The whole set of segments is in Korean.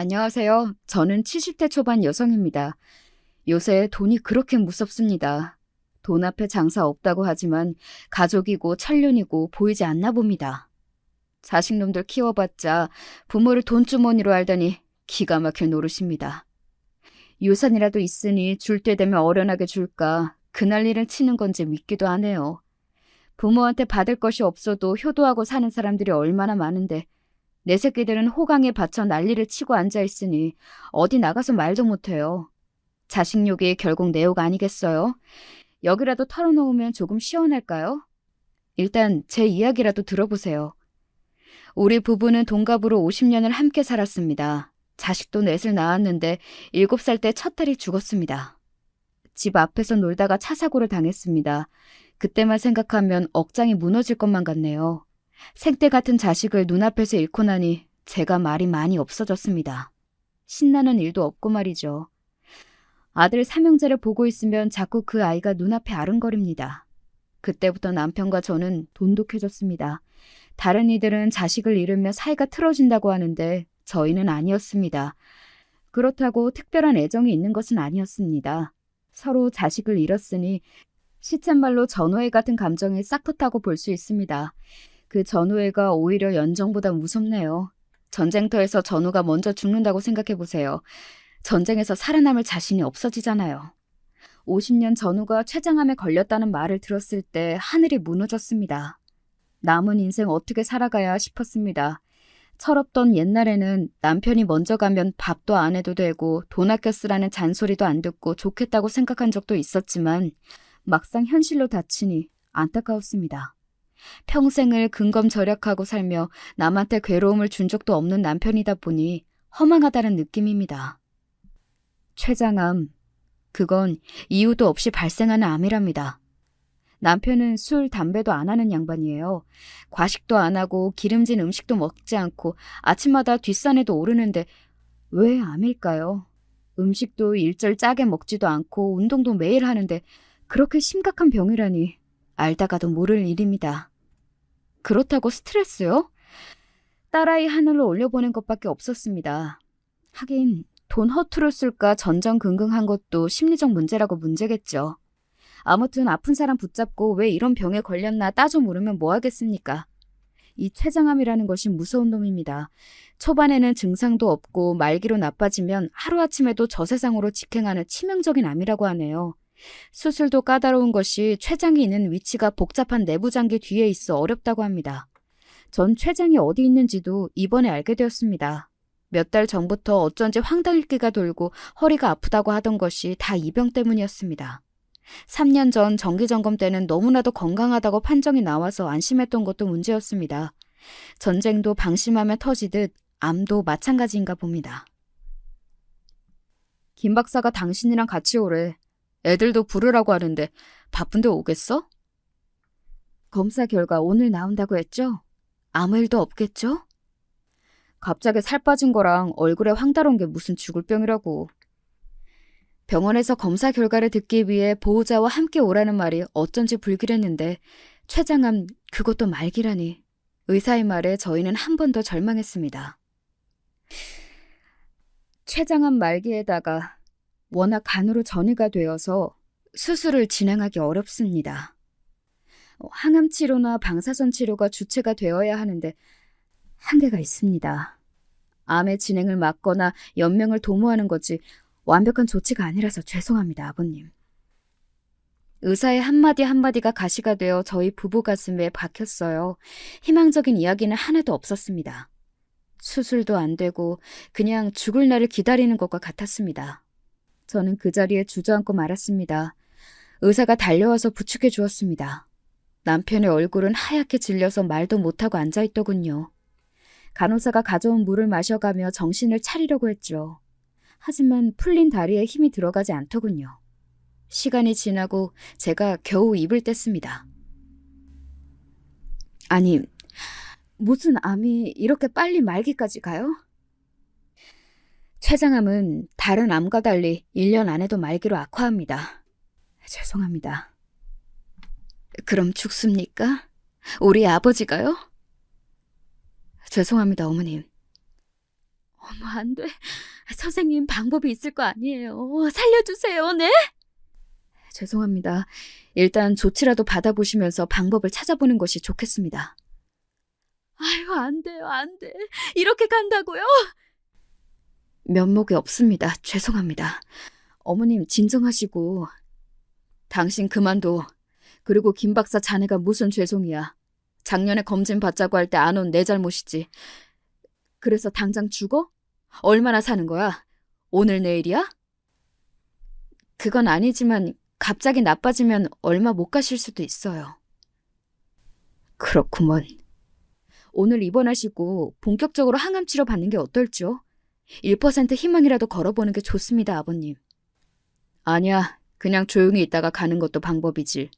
안녕하세요. 저는 70대 초반 여성입니다. 요새 돈이 그렇게 무섭습니다. 돈 앞에 장사 없다고 하지만 가족이고 천륜이고 보이지 않나 봅니다. 자식놈들 키워봤자 부모를 돈주머니로 알다니 기가 막힐 노릇입니다. 유산이라도 있으니 줄 때 되면 어련하게 줄까 그날 일은 치는 건지 믿기도 하네요. 부모한테 받을 것이 없어도 효도하고 사는 사람들이 얼마나 많은데 내 새끼들은 호강에 받쳐 난리를 치고 앉아있으니 어디 나가서 말도 못해요. 자식욕이 결국 내 욕 아니겠어요? 여기라도 털어놓으면 조금 시원할까요? 일단 제 이야기라도 들어보세요. 우리 부부는 동갑으로 50년을 함께 살았습니다. 자식도 넷을 낳았는데 7살 때 첫 딸이 죽었습니다. 집 앞에서 놀다가 차 사고를 당했습니다. 그때만 생각하면 억장이 무너질 것만 같네요. 생때 같은 자식을 눈앞에서 잃고 나니 제가 말이 많이 없어졌습니다. 신나는 일도 없고 말이죠. 아들 삼형제를 보고 있으면 자꾸 그 아이가 눈앞에 아른거립니다. 그때부터 남편과 저는 돈독해졌습니다. 다른 이들은 자식을 잃으며 사이가 틀어진다고 하는데 저희는 아니었습니다. 그렇다고 특별한 애정이 있는 것은 아니었습니다. 서로 자식을 잃었으니 시쳇말로 전우애 같은 감정이 싹 텄다고 볼 수 있습니다. 그 전우애가 오히려 연정보다 무섭네요. 전쟁터에서 전우가 먼저 죽는다고 생각해보세요. 전쟁에서 살아남을 자신이 없어지잖아요. 50년 전우가 췌장암에 걸렸다는 말을 들었을 때 하늘이 무너졌습니다. 남은 인생 어떻게 살아가야 싶었습니다. 철없던 옛날에는 남편이 먼저 가면 밥도 안 해도 되고 돈 아껴 쓰라는 잔소리도 안 듣고 좋겠다고 생각한 적도 있었지만 막상 현실로 닥치니 안타까웠습니다. 평생을 근검절약하고 살며 남한테 괴로움을 준 적도 없는 남편이다 보니 허망하다는 느낌입니다. 췌장암, 그건 이유도 없이 발생하는 암이랍니다. 남편은 술, 담배도 안 하는 양반이에요. 과식도 안 하고 기름진 음식도 먹지 않고 아침마다 뒷산에도 오르는데 왜 암일까요? 음식도 일절 짜게 먹지도 않고 운동도 매일 하는데 그렇게 심각한 병이라니 알다가도 모를 일입니다. 그렇다고 스트레스요? 딸아이 하늘로 올려보낸 것밖에 없었습니다. 하긴 돈 허투루 쓸까 전전긍긍한 것도 심리적 문제라고 문제겠죠. 아무튼 아픈 사람 붙잡고 왜 이런 병에 걸렸나 따져 물으면 뭐 하겠습니까? 이 췌장암이라는 것이 무서운 놈입니다. 초반에는 증상도 없고 말기로 나빠지면 하루아침에도 저 세상으로 직행하는 치명적인 암이라고 하네요. 수술도 까다로운 것이 췌장이 있는 위치가 복잡한 내부장기 뒤에 있어 어렵다고 합니다. 전 췌장이 어디 있는지도 이번에 알게 되었습니다. 몇 달 전부터 어쩐지 황당일기가 돌고 허리가 아프다고 하던 것이 다 이 병 때문이었습니다. 3년 전 정기점검 때는 너무나도 건강하다고 판정이 나와서 안심했던 것도 문제였습니다. 전쟁도 방심하면 터지듯 암도 마찬가지인가 봅니다. 김 박사가 당신이랑 같이 오래. 애들도 부르라고 하는데 바쁜데 오겠어? 검사 결과 오늘 나온다고 했죠? 아무 일도 없겠죠? 갑자기 살 빠진 거랑 얼굴에 황달온 게 무슨 죽을 병이라고. 병원에서 검사 결과를 듣기 위해 보호자와 함께 오라는 말이 어쩐지 불길했는데 췌장암 그것도 말기라니. 의사의 말에 저희는 한 번 더 절망했습니다. 췌장암 말기에다가 워낙 간으로 전이가 되어서 수술을 진행하기 어렵습니다. 항암 치료나 방사선 치료가 주체가 되어야 하는데 한계가 있습니다. 암의 진행을 막거나 연명을 도모하는 거지 완벽한 조치가 아니라서 죄송합니다, 아버님. 의사의 한마디 한마디가 가시가 되어 저희 부부 가슴에 박혔어요. 희망적인 이야기는 하나도 없었습니다. 수술도 안 되고 그냥 죽을 날을 기다리는 것과 같았습니다. 저는 그 자리에 주저앉고 말았습니다. 의사가 달려와서 부축해 주었습니다. 남편의 얼굴은 하얗게 질려서 말도 못하고 앉아있더군요. 간호사가 가져온 물을 마셔가며 정신을 차리려고 했죠. 하지만 풀린 다리에 힘이 들어가지 않더군요. 시간이 지나고 제가 겨우 입을 뗐습니다. 아니, 무슨 암이 이렇게 빨리 말기까지 가요? 췌장암은 다른 암과 달리 1년 안에도 말기로 악화합니다. 죄송합니다. 그럼 죽습니까? 우리 아버지가요? 죄송합니다, 어머님. 어머, 안 돼. 선생님, 방법이 있을 거 아니에요. 살려주세요, 네? 죄송합니다. 일단 조치라도 받아보시면서 방법을 찾아보는 것이 좋겠습니다. 아유, 안 돼요, 안 돼. 이렇게 간다고요? 면목이 없습니다. 죄송합니다. 어머님, 진정하시고. 당신 그만둬. 그리고 김 박사 자네가 무슨 죄송이야. 작년에 검진 받자고 할 때 안 온 내 잘못이지. 그래서 당장 죽어? 얼마나 사는 거야? 오늘 내일이야? 그건 아니지만 갑자기 나빠지면 얼마 못 가실 수도 있어요. 그렇구먼. 오늘 입원하시고 본격적으로 항암 치료 받는 게 어떨지요? 1% 희망이라도 걸어보는 게 좋습니다, 아버님. 아니야, 그냥 조용히 있다가 가는 것도 방법이지.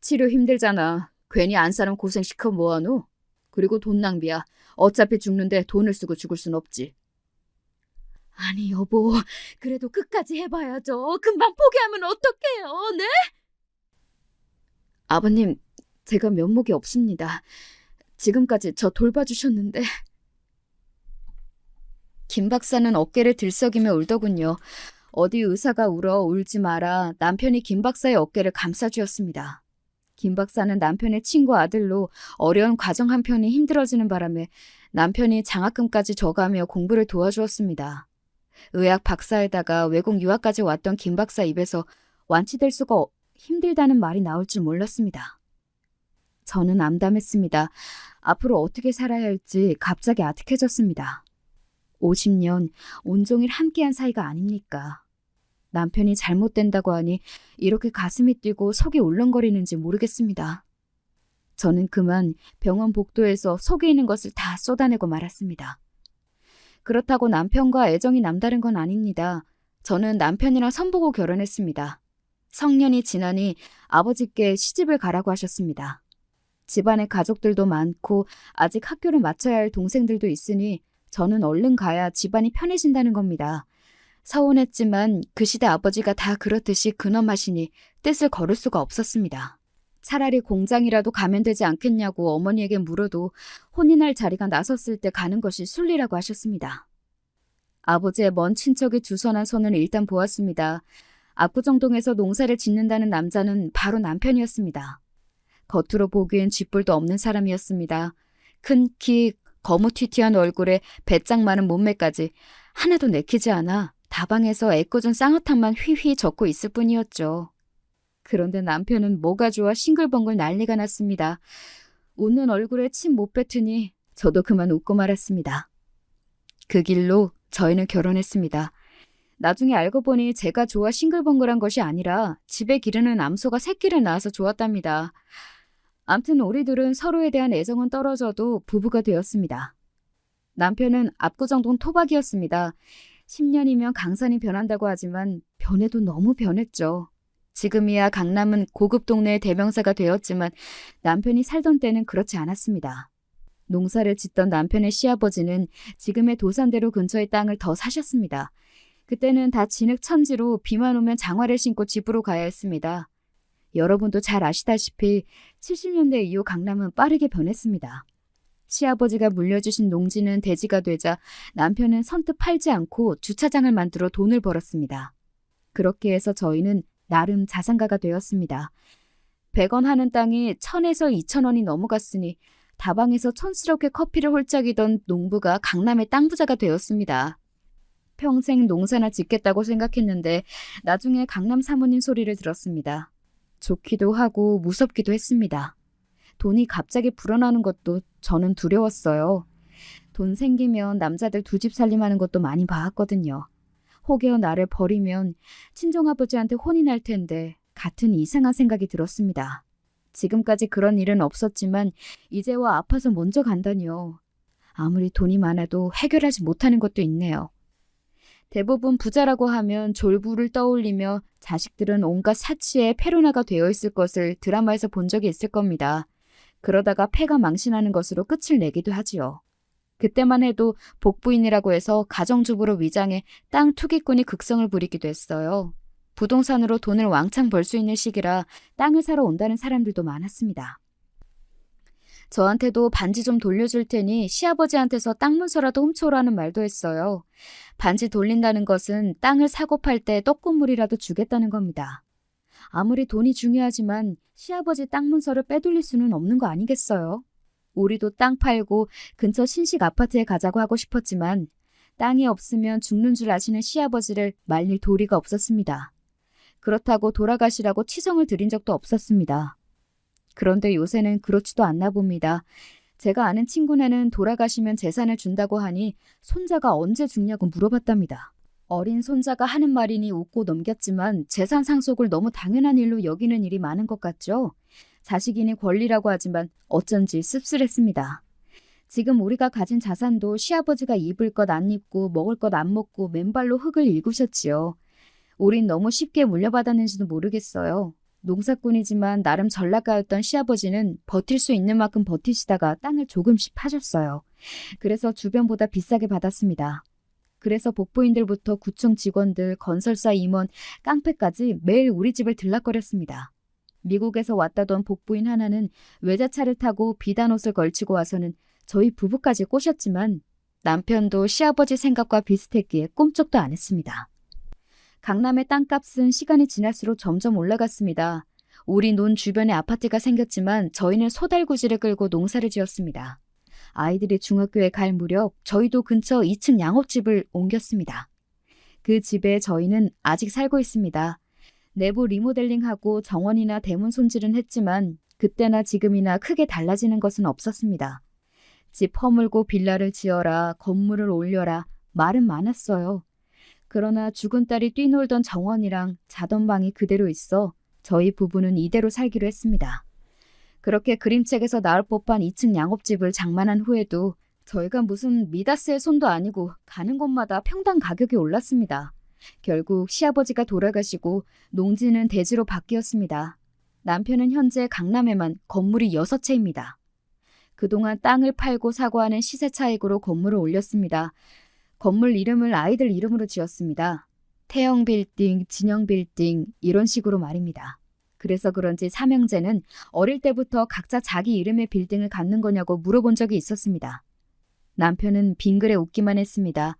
치료 힘들잖아. 괜히 안 사람 고생시켜 뭐하노? 그리고 돈 낭비야. 어차피 죽는데 돈을 쓰고 죽을 순 없지. 아니, 여보, 그래도 끝까지 해봐야죠. 금방 포기하면 어떡해요, 네? 아버님, 제가 면목이 없습니다. 지금까지 저 돌봐주셨는데. 김 박사는 어깨를 들썩이며 울더군요. 어디 의사가 울어 울지 마라 남편이 김 박사의 어깨를 감싸주었습니다. 김 박사는 남편의 친구 아들로 어려운 과정 한편이 힘들어지는 바람에 남편이 장학금까지 줘가며 공부를 도와주었습니다. 의학 박사에다가 외국 유학까지 왔던 김 박사 입에서 완치될 수가 힘들다는 말이 나올 줄 몰랐습니다. 저는 암담했습니다. 앞으로 어떻게 살아야 할지 갑자기 아득해졌습니다. 50년 온종일 함께한 사이가 아닙니까? 남편이 잘못된다고 하니 이렇게 가슴이 뛰고 속이 울렁거리는지 모르겠습니다. 저는 그만 병원 복도에서 속에 있는 것을 다 쏟아내고 말았습니다. 그렇다고 남편과 애정이 남다른 건 아닙니다. 저는 남편이랑 선보고 결혼했습니다. 성년이 지나니 아버지께 시집을 가라고 하셨습니다. 집안에 가족들도 많고 아직 학교를 마쳐야 할 동생들도 있으니 저는 얼른 가야 집안이 편해진다는 겁니다. 서운했지만 그 시대 아버지가 다 그렇듯이 근엄하시니 뜻을 거를 수가 없었습니다. 차라리 공장이라도 가면 되지 않겠냐고 어머니에게 물어도 혼인할 자리가 나섰을 때 가는 것이 순리라고 하셨습니다. 아버지의 먼 친척이 주선한 손을 일단 보았습니다. 압구정동에서 농사를 짓는다는 남자는 바로 남편이었습니다. 겉으로 보기엔 쥐뿔도 없는 사람이었습니다. 큰 키, 거무튀튀한 얼굴에 배짱 많은 몸매까지 하나도 내키지 않아 다방에서 애꿎은 쌍화탕만 휘휘 젓고 있을 뿐이었죠. 그런데 남편은 뭐가 좋아 싱글벙글 난리가 났습니다. 웃는 얼굴에 침 못 뱉으니 저도 그만 웃고 말았습니다. 그 길로 저희는 결혼했습니다. 나중에 알고 보니 제가 좋아 싱글벙글한 것이 아니라 집에 기르는 암소가 새끼를 낳아서 좋았답니다. 암튼 우리 둘은 서로에 대한 애정은 떨어져도 부부가 되었습니다. 남편은 압구정동 토박이었습니다. 10년이면 강산이 변한다고 하지만 변해도 너무 변했죠. 지금이야 강남은 고급 동네의 대명사가 되었지만 남편이 살던 때는 그렇지 않았습니다. 농사를 짓던 남편의 시아버지는 지금의 도산대로 근처의 땅을 더 사셨습니다. 그때는 다 진흙 천지로 비만 오면 장화를 신고 집으로 가야 했습니다. 여러분도 잘 아시다시피 70년대 이후 강남은 빠르게 변했습니다. 시아버지가 물려주신 농지는 대지가 되자 남편은 선뜻 팔지 않고 주차장을 만들어 돈을 벌었습니다. 그렇게 해서 저희는 나름 자산가가 되었습니다. 100원 하는 땅이 1000에서 2000원이 넘어갔으니 다방에서 촌스럽게 커피를 홀짝이던 농부가 강남의 땅 부자가 되었습니다. 평생 농사나 짓겠다고 생각했는데 나중에 강남 사모님 소리를 들었습니다. 좋기도 하고 무섭기도 했습니다. 돈이 갑자기 불어나는 것도 저는 두려웠어요. 돈 생기면 남자들 두 집 살림하는 것도 많이 봐왔거든요. 혹여 나를 버리면 친정아버지한테 혼이 날 텐데 같은 이상한 생각이 들었습니다. 지금까지 그런 일은 없었지만 이제와 아파서 먼저 간다니요. 아무리 돈이 많아도 해결하지 못하는 것도 있네요. 대부분 부자라고 하면 졸부를 떠올리며 자식들은 온갖 사치에 페루나가 되어 있을 것을 드라마에서 본 적이 있을 겁니다. 그러다가 패가 망신하는 것으로 끝을 내기도 하지요. 그때만 해도 복부인이라고 해서 가정주부로 위장해 땅 투기꾼이 극성을 부리기도 했어요. 부동산으로 돈을 왕창 벌 수 있는 시기라 땅을 사러 온다는 사람들도 많았습니다. 저한테도 반지 좀 돌려줄 테니 시아버지한테서 땅 문서라도 훔쳐오라는 말도 했어요. 반지 돌린다는 것은 땅을 사고 팔 때 떡고물이라도 주겠다는 겁니다. 아무리 돈이 중요하지만 시아버지 땅 문서를 빼돌릴 수는 없는 거 아니겠어요? 우리도 땅 팔고 근처 신식 아파트에 가자고 하고 싶었지만 땅이 없으면 죽는 줄 아시는 시아버지를 말릴 도리가 없었습니다. 그렇다고 돌아가시라고 치성을 드린 적도 없었습니다. 그런데 요새는 그렇지도 않나 봅니다. 제가 아는 친구네는 돌아가시면 재산을 준다고 하니 손자가 언제 죽냐고 물어봤답니다. 어린 손자가 하는 말이니 웃고 넘겼지만 재산 상속을 너무 당연한 일로 여기는 일이 많은 것 같죠? 자식이니 권리라고 하지만 어쩐지 씁쓸했습니다. 지금 우리가 가진 자산도 시아버지가 입을 것 안 입고 먹을 것 안 먹고 맨발로 흙을 일구셨지요. 우린 너무 쉽게 물려받았는지도 모르겠어요. 농사꾼이지만 나름 전략가였던 시아버지는 버틸 수 있는 만큼 버티시다가 땅을 조금씩 파셨어요. 그래서 주변보다 비싸게 받았습니다. 그래서 복부인들부터 구청 직원들, 건설사 임원, 깡패까지 매일 우리 집을 들락거렸습니다. 미국에서 왔다던 복부인 하나는 외제차를 타고 비단 옷을 걸치고 와서는 저희 부부까지 꼬셨지만 남편도 시아버지 생각과 비슷했기에 꼼짝도 안 했습니다. 강남의 땅값은 시간이 지날수록 점점 올라갔습니다. 우리 논 주변에 아파트가 생겼지만 저희는 소달구지를 끌고 농사를 지었습니다. 아이들이 중학교에 갈 무렵 저희도 근처 2층 양옥집을 옮겼습니다. 그 집에 저희는 아직 살고 있습니다. 내부 리모델링하고 정원이나 대문 손질은 했지만 그때나 지금이나 크게 달라지는 것은 없었습니다. 집 허물고 빌라를 지어라, 건물을 올려라 말은 많았어요. 그러나 죽은 딸이 뛰놀던 정원이랑 자던 방이 그대로 있어 저희 부부는 이대로 살기로 했습니다. 그렇게 그림책에서 나올 법한 2층 양옥집을 장만한 후에도 저희가 무슨 미다스의 손도 아니고 가는 곳마다 평당 가격이 올랐습니다. 결국 시아버지가 돌아가시고 농지는 대지로 바뀌었습니다. 남편은 현재 강남에만 건물이 6채입니다. 그동안 땅을 팔고 사고 하는 시세 차익으로 건물을 올렸습니다. 건물 이름을 아이들 이름으로 지었습니다. 태영 빌딩, 진영 빌딩 이런 식으로 말입니다. 그래서 그런지 삼형제는 어릴 때부터 각자 자기 이름의 빌딩을 갖는 거냐고 물어본 적이 있었습니다. 남편은 빙그레 웃기만 했습니다.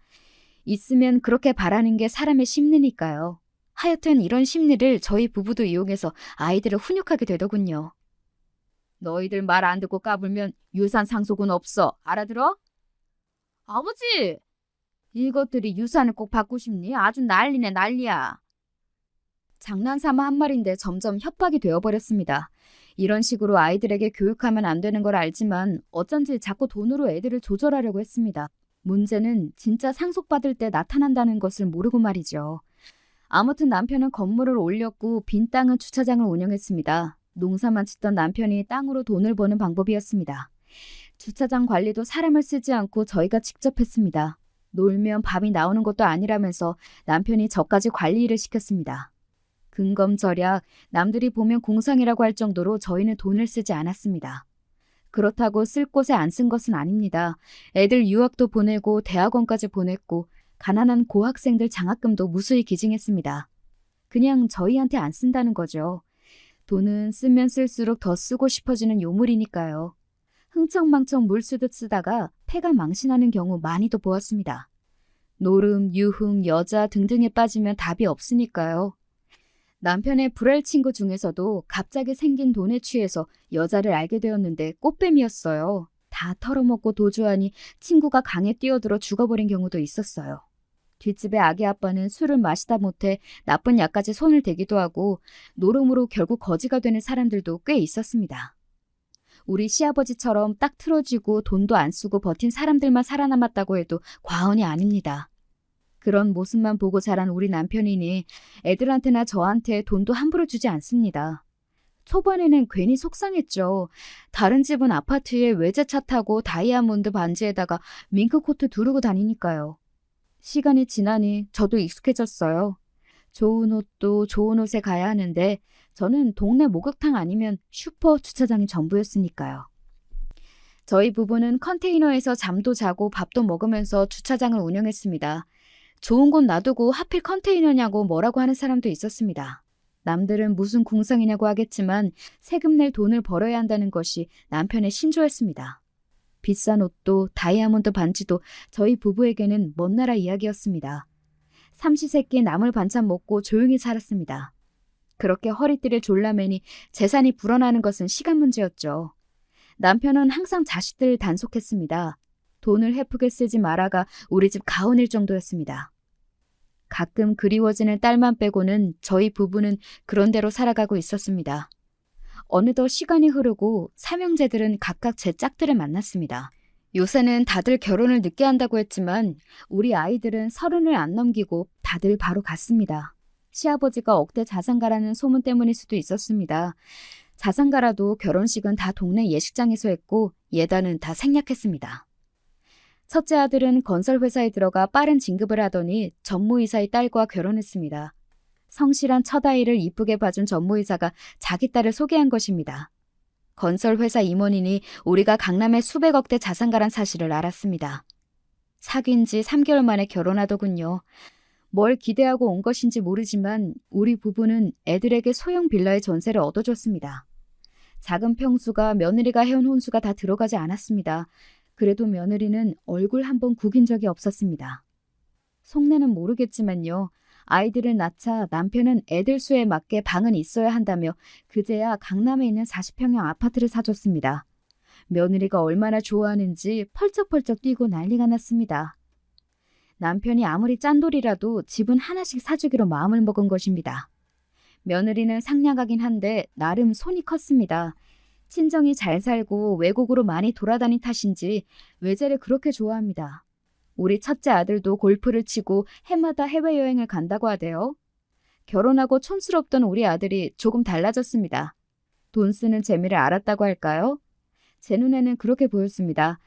있으면 그렇게 바라는 게 사람의 심리니까요. 하여튼 이런 심리를 저희 부부도 이용해서 아이들을 훈육하게 되더군요. 너희들 말 안 듣고 까불면 유산 상속은 없어. 알아들어? 아버지! 이것들이 유산을 꼭 받고 싶니? 아주 난리네 난리야. 장난삼아 한 말인데 점점 협박이 되어버렸습니다. 이런 식으로 아이들에게 교육하면 안 되는 걸 알지만 어쩐지 자꾸 돈으로 애들을 조절하려고 했습니다. 문제는 진짜 상속받을 때 나타난다는 것을 모르고 말이죠. 아무튼 남편은 건물을 올렸고 빈 땅은 주차장을 운영했습니다. 농사만 짓던 남편이 땅으로 돈을 버는 방법이었습니다. 주차장 관리도 사람을 쓰지 않고 저희가 직접 했습니다. 놀면 밥이 나오는 것도 아니라면서 남편이 저까지 관리 일을 시켰습니다. 근검절약, 남들이 보면 공상이라고 할 정도로 저희는 돈을 쓰지 않았습니다. 그렇다고 쓸 곳에 안 쓴 것은 아닙니다. 애들 유학도 보내고 대학원까지 보냈고 가난한 고학생들 장학금도 무수히 기증했습니다. 그냥 저희한테 안 쓴다는 거죠. 돈은 쓰면 쓸수록 더 쓰고 싶어지는 요물이니까요. 흥청망청 물 쓰듯 쓰다가 폐가 망신하는 경우 많이도 보았습니다. 노름, 유흥, 여자 등등에 빠지면 답이 없으니까요. 남편의 불알 친구 중에서도 갑자기 생긴 돈에 취해서 여자를 알게 되었는데 꽃뱀이었어요. 다 털어먹고 도주하니 친구가 강에 뛰어들어 죽어버린 경우도 있었어요. 뒷집의 아기 아빠는 술을 마시다 못해 나쁜 약까지 손을 대기도 하고 노름으로 결국 거지가 되는 사람들도 꽤 있었습니다. 우리 시아버지처럼 딱 틀어지고 돈도 안 쓰고 버틴 사람들만 살아남았다고 해도 과언이 아닙니다. 그런 모습만 보고 자란 우리 남편이니 애들한테나 저한테 돈도 함부로 주지 않습니다. 초반에는 괜히 속상했죠. 다른 집은 아파트에 외제차 타고 다이아몬드 반지에다가 밍크코트 두르고 다니니까요. 시간이 지나니 저도 익숙해졌어요. 좋은 옷도 좋은 옷에 가야 하는데 저는 동네 목욕탕 아니면 슈퍼 주차장이 전부였으니까요. 저희 부부는 컨테이너에서 잠도 자고 밥도 먹으면서 주차장을 운영했습니다. 좋은 곳 놔두고 하필 컨테이너냐고 뭐라고 하는 사람도 있었습니다. 남들은 무슨 궁상이냐고 하겠지만 세금 낼 돈을 벌어야 한다는 것이 남편의 신조였습니다. 비싼 옷도 다이아몬드 반지도 저희 부부에게는 먼 나라 이야기였습니다. 삼시세끼 나물 반찬 먹고 조용히 살았습니다. 그렇게 허리띠를 졸라매니 재산이 불어나는 것은 시간 문제였죠. 남편은 항상 자식들을 단속했습니다. 돈을 헤프게 쓰지 마라가 우리 집 가훈일 정도였습니다. 가끔 그리워지는 딸만 빼고는 저희 부부는 그런 대로 살아가고 있었습니다. 어느덧 시간이 흐르고 삼형제들은 각각 제 짝들을 만났습니다. 요새는 다들 결혼을 늦게 한다고 했지만 우리 아이들은 30을 안 넘기고 다들 바로 갔습니다. 시아버지가 억대 자산가라는 소문 때문일 수도 있었습니다. 자산가라도 결혼식은 다 동네 예식장에서 했고 예단은 다 생략했습니다. 첫째 아들은 건설회사에 들어가 빠른 진급을 하더니 전무이사의 딸과 결혼했습니다. 성실한 첫아이를 이쁘게 봐준 전무이사가 자기 딸을 소개한 것입니다. 건설회사 임원이니 우리가 강남의 수백억대 자산가란 사실을 알았습니다. 사귄 지 3개월 만에 결혼하더군요. 뭘 기대하고 온 것인지 모르지만 우리 부부는 애들에게 소형 빌라의 전세를 얻어줬습니다. 작은 평수가 며느리가 해온 혼수가 다 들어가지 않았습니다. 그래도 며느리는 얼굴 한번 구긴 적이 없었습니다. 속내는 모르겠지만요. 아이들을 낳자 남편은 애들 수에 맞게 방은 있어야 한다며 그제야 강남에 있는 40평형 아파트를 사줬습니다. 며느리가 얼마나 좋아하는지 펄쩍펄쩍 뛰고 난리가 났습니다. 남편이 아무리 짠돌이라도 집은 하나씩 사주기로 마음을 먹은 것입니다. 며느리는 상냥하긴 한데 나름 손이 컸습니다. 친정이 잘 살고 외국으로 많이 돌아다닌 탓인지 외제를 그렇게 좋아합니다. 우리 첫째 아들도 골프를 치고 해마다 해외여행을 간다고 하대요. 결혼하고 촌스럽던 우리 아들이 조금 달라졌습니다. 돈 쓰는 재미를 알았다고 할까요? 제 눈에는 그렇게 보였습니다.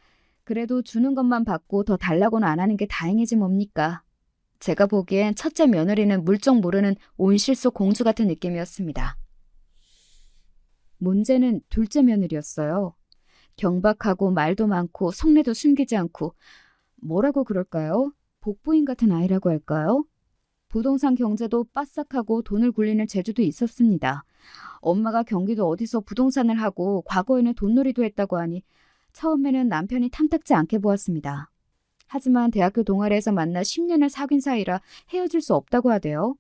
그래도 주는 것만 받고 더 달라고는 안 하는 게 다행이지 뭡니까? 제가 보기엔 첫째 며느리는 물정 모르는 온실속 공주 같은 느낌이었습니다. 문제는 둘째 며느리였어요. 경박하고 말도 많고 속내도 숨기지 않고 뭐라고 그럴까요? 복부인 같은 아이라고 할까요? 부동산 경제도 빠삭하고 돈을 굴리는 재주도 있었습니다. 엄마가 경기도 어디서 부동산을 하고 과거에는 돈놀이도 했다고 하니 처음에는 남편이 탐탁지 않게 보았습니다. 하지만 대학교 동아리에서 만나 10년을 사귄 사이라 헤어질 수 없다고 하대요.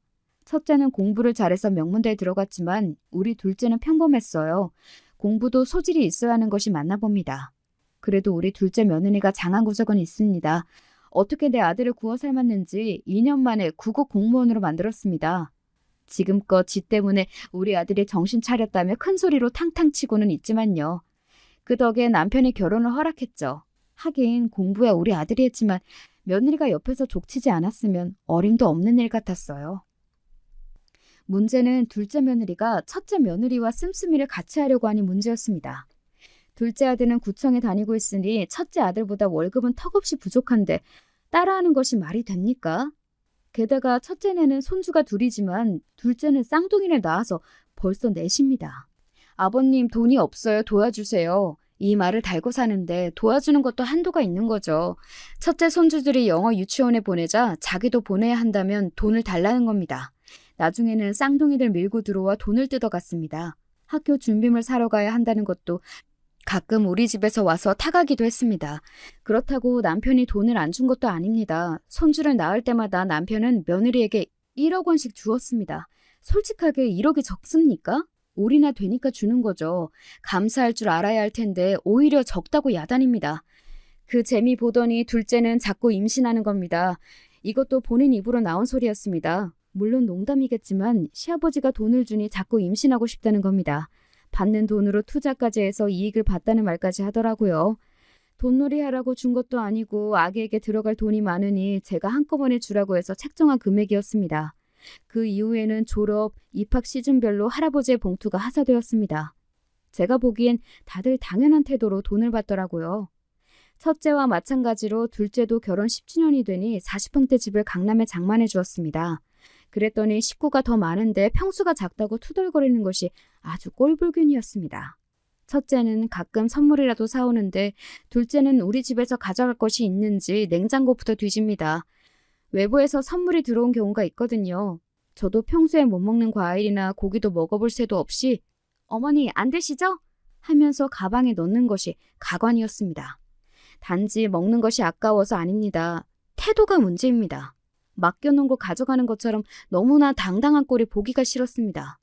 첫째는 공부를 잘해서 명문대에 들어갔지만 우리 둘째는 평범했어요. 공부도 소질이 있어야 하는 것이 맞나 봅니다. 그래도 우리 둘째 며느리가 장한 구석은 있습니다. 어떻게 내 아들을 구워 삶았는지 2년 만에 국어 공무원으로 만들었습니다. 지금껏 지 때문에 우리 아들이 정신 차렸다며 큰 소리로 탕탕 치고는 있지만요. 그 덕에 남편이 결혼을 허락했죠. 하긴 공부야 우리 아들이 했지만 며느리가 옆에서 족치지 않았으면 어림도 없는 일 같았어요. 문제는 둘째 며느리가 첫째 며느리와 씀씀이를 같이 하려고 하니 문제였습니다. 둘째 아들은 구청에 다니고 있으니 첫째 아들보다 월급은 턱없이 부족한데 따라하는 것이 말이 됩니까? 게다가 첫째는 손주가 둘이지만 둘째는 쌍둥이를 낳아서 벌써 넷입니다. 아버님 돈이 없어요. 도와주세요. 이 말을 달고 사는데 도와주는 것도 한도가 있는 거죠. 첫째 손주들이 영어 유치원에 보내자 자기도 보내야 한다면 돈을 달라는 겁니다. 나중에는 쌍둥이들 밀고 들어와 돈을 뜯어갔습니다. 학교 준비물 사러 가야 한다는 것도 가끔 우리 집에서 와서 타가기도 했습니다. 그렇다고 남편이 돈을 안 준 것도 아닙니다. 손주를 낳을 때마다 남편은 며느리에게 1억 원씩 주었습니다. 솔직하게 1억이 적습니까? 올이나 되니까 주는 거죠. 감사할 줄 알아야 할 텐데 오히려 적다고 야단입니다. 그 재미 보더니 둘째는 자꾸 임신하는 겁니다. 이것도 본인 입으로 나온 소리였습니다. 물론 농담이겠지만 시아버지가 돈을 주니 자꾸 임신하고 싶다는 겁니다. 받는 돈으로 투자까지 해서 이익을 봤다는 말까지 하더라고요. 돈놀이 하라고 준 것도 아니고 아기에게 들어갈 돈이 많으니 제가 한꺼번에 주라고 해서 책정한 금액이었습니다. 그 이후에는 졸업, 입학 시즌별로 할아버지의 봉투가 하사되었습니다. 제가 보기엔 다들 당연한 태도로 돈을 받더라고요. 첫째와 마찬가지로 둘째도 결혼 10주년이 되니 40평대 집을 강남에 장만해 주었습니다. 그랬더니 식구가 더 많은데 평수가 작다고 투덜거리는 것이 아주 꼴불균이었습니다. 첫째는 가끔 선물이라도 사오는데 둘째는 우리 집에서 가져갈 것이 있는지 냉장고부터 뒤집니다. 외부에서 선물이 들어온 경우가 있거든요. 저도 평소에 못 먹는 과일이나 고기도 먹어볼 새도 없이 어머니 안 드시죠? 하면서 가방에 넣는 것이 가관이었습니다. 단지 먹는 것이 아까워서 아닙니다. 태도가 문제입니다. 맡겨놓은 거 가져가는 것처럼 너무나 당당한 꼴이 보기가 싫었습니다.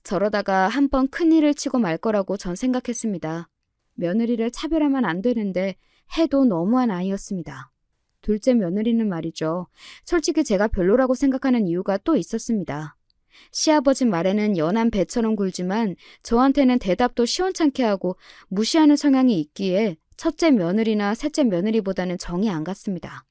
저러다가 한번 큰일을 치고 말 거라고 전 생각했습니다. 며느리를 차별하면 안 되는데 해도 너무한 아이였습니다. 둘째 며느리는 말이죠. 솔직히 제가 별로라고 생각하는 이유가 또 있었습니다. 시아버지 말에는 연한 배처럼 굴지만 저한테는 대답도 시원찮게 하고 무시하는 성향이 있기에 첫째 며느리나 셋째 며느리보다는 정이 안 갔습니다.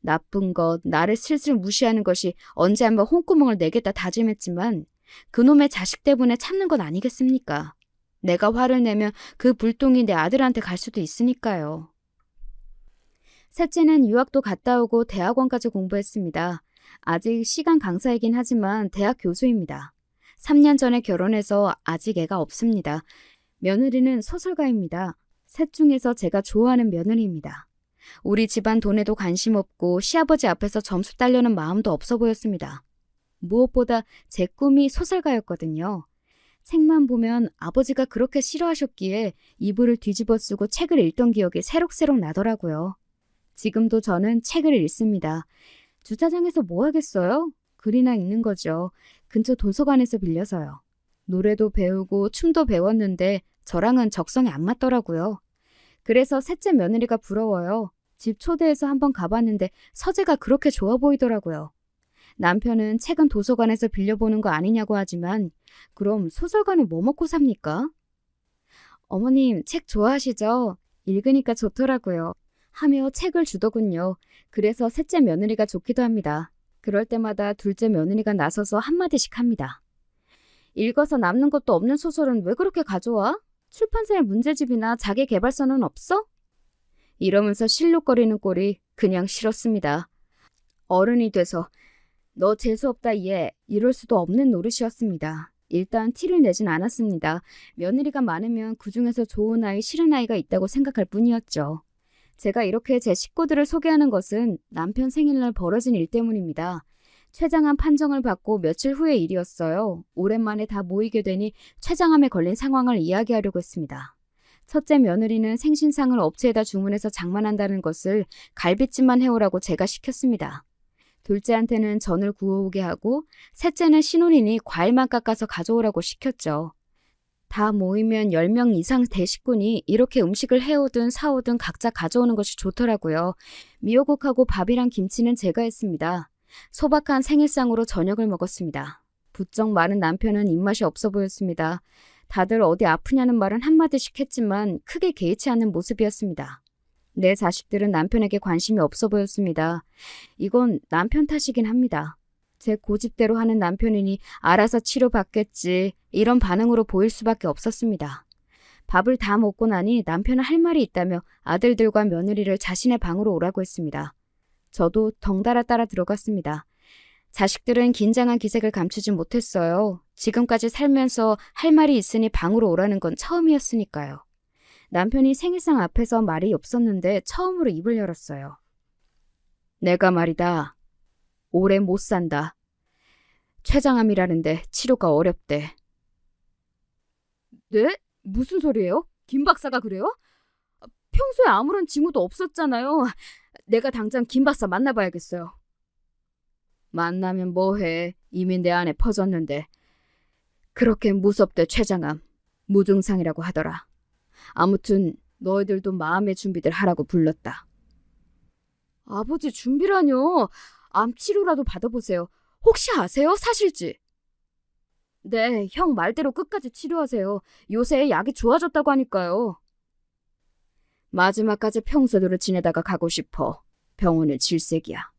나쁜 것, 나를 슬슬 무시하는 것이 언제 한번 홍구멍을 내겠다 다짐했지만 그놈의 자식 때문에 참는 건 아니겠습니까? 내가 화를 내면 그 불똥이 내 아들한테 갈 수도 있으니까요. 셋째는 유학도 갔다 오고 대학원까지 공부했습니다. 아직 시간 강사이긴 하지만 대학 교수입니다. 3년 전에 결혼해서 아직 애가 없습니다. 며느리는 소설가입니다. 셋 중에서 제가 좋아하는 며느리입니다. 우리 집안 돈에도 관심 없고 시아버지 앞에서 점수 따려는 마음도 없어 보였습니다. 무엇보다 제 꿈이 소설가였거든요. 책만 보면 아버지가 그렇게 싫어하셨기에 이불을 뒤집어 쓰고 책을 읽던 기억이 새록새록 나더라고요. 지금도 저는 책을 읽습니다. 주차장에서 뭐 하겠어요? 글이나 읽는 거죠. 근처 도서관에서 빌려서요. 노래도 배우고 춤도 배웠는데 저랑은 적성이 안 맞더라고요. 그래서 셋째 며느리가 부러워요. 집 초대해서 한번 가봤는데 서재가 그렇게 좋아 보이더라고요. 남편은 책은 도서관에서 빌려보는 거 아니냐고 하지만 그럼 소설가는 뭐 먹고 삽니까? 어머님 책 좋아하시죠? 읽으니까 좋더라고요. 하며 책을 주더군요. 그래서 셋째 며느리가 좋기도 합니다. 그럴 때마다 둘째 며느리가 나서서 한마디씩 합니다. 읽어서 남는 것도 없는 소설은 왜 그렇게 가져와? 출판사에 문제집이나 자기계발서는 없어? 이러면서 실룩거리는 꼴이 그냥 싫었습니다. 어른이 돼서 너 재수없다 얘 이럴 수도 없는 노릇이었습니다. 일단 티를 내진 않았습니다. 며느리가 많으면 그중에서 좋은 아이 싫은 아이가 있다고 생각할 뿐이었죠. 제가 이렇게 제 식구들을 소개하는 것은 남편 생일날 벌어진 일 때문입니다. 췌장암 판정을 받고 며칠 후의 일이었어요. 오랜만에 다 모이게 되니 췌장암에 걸린 상황을 이야기하려고 했습니다. 첫째 며느리는 생신상을 업체에다 주문해서 장만한다는 것을 갈비찜만 해오라고 제가 시켰습니다. 둘째한테는 전을 구워오게 하고 셋째는 신혼이니 과일만 깎아서 가져오라고 시켰죠. 다 모이면 10명 이상 대식군이 이렇게 음식을 해오든 사오든 각자 가져오는 것이 좋더라고요. 미역국하고 밥이랑 김치는 제가 했습니다. 소박한 생일상으로 저녁을 먹었습니다. 부쩍 마른 남편은 입맛이 없어 보였습니다. 다들 어디 아프냐는 말은 한마디씩 했지만 크게 개의치 않는 모습이었습니다. 내 자식들은 남편에게 관심이 없어 보였습니다. 이건 남편 탓이긴 합니다. 제 고집대로 하는 남편이니 알아서 치료받겠지 이런 반응으로 보일 수밖에 없었습니다. 밥을 다 먹고 나니 남편은 할 말이 있다며 아들들과 며느리를 자신의 방으로 오라고 했습니다. 저도 덩달아 따라 들어갔습니다. 자식들은 긴장한 기색을 감추지 못했어요. 지금까지 살면서 할 말이 있으니 방으로 오라는 건 처음이었으니까요. 남편이 생일상 앞에서 말이 없었는데 처음으로 입을 열었어요. 내가 말이다. 오래 못 산다. 췌장암이라는데 치료가 어렵대. 네? 무슨 소리예요? 김 박사가 그래요? 평소에 아무런 징후도 없었잖아요. 내가 당장 김 박사 만나봐야겠어요. 만나면 뭐해? 이미 내 안에 퍼졌는데. 그렇게 무섭대 췌장암. 무증상이라고 하더라. 아무튼 너희들도 마음의 준비들 하라고 불렀다. 아버지 준비라뇨. 암 치료라도 받아보세요. 혹시 아세요? 사실지? 네, 형 말대로 끝까지 치료하세요. 요새 약이 좋아졌다고 하니까요. 마지막까지 평소대로 지내다가 가고 싶어. 병원은 질색이야.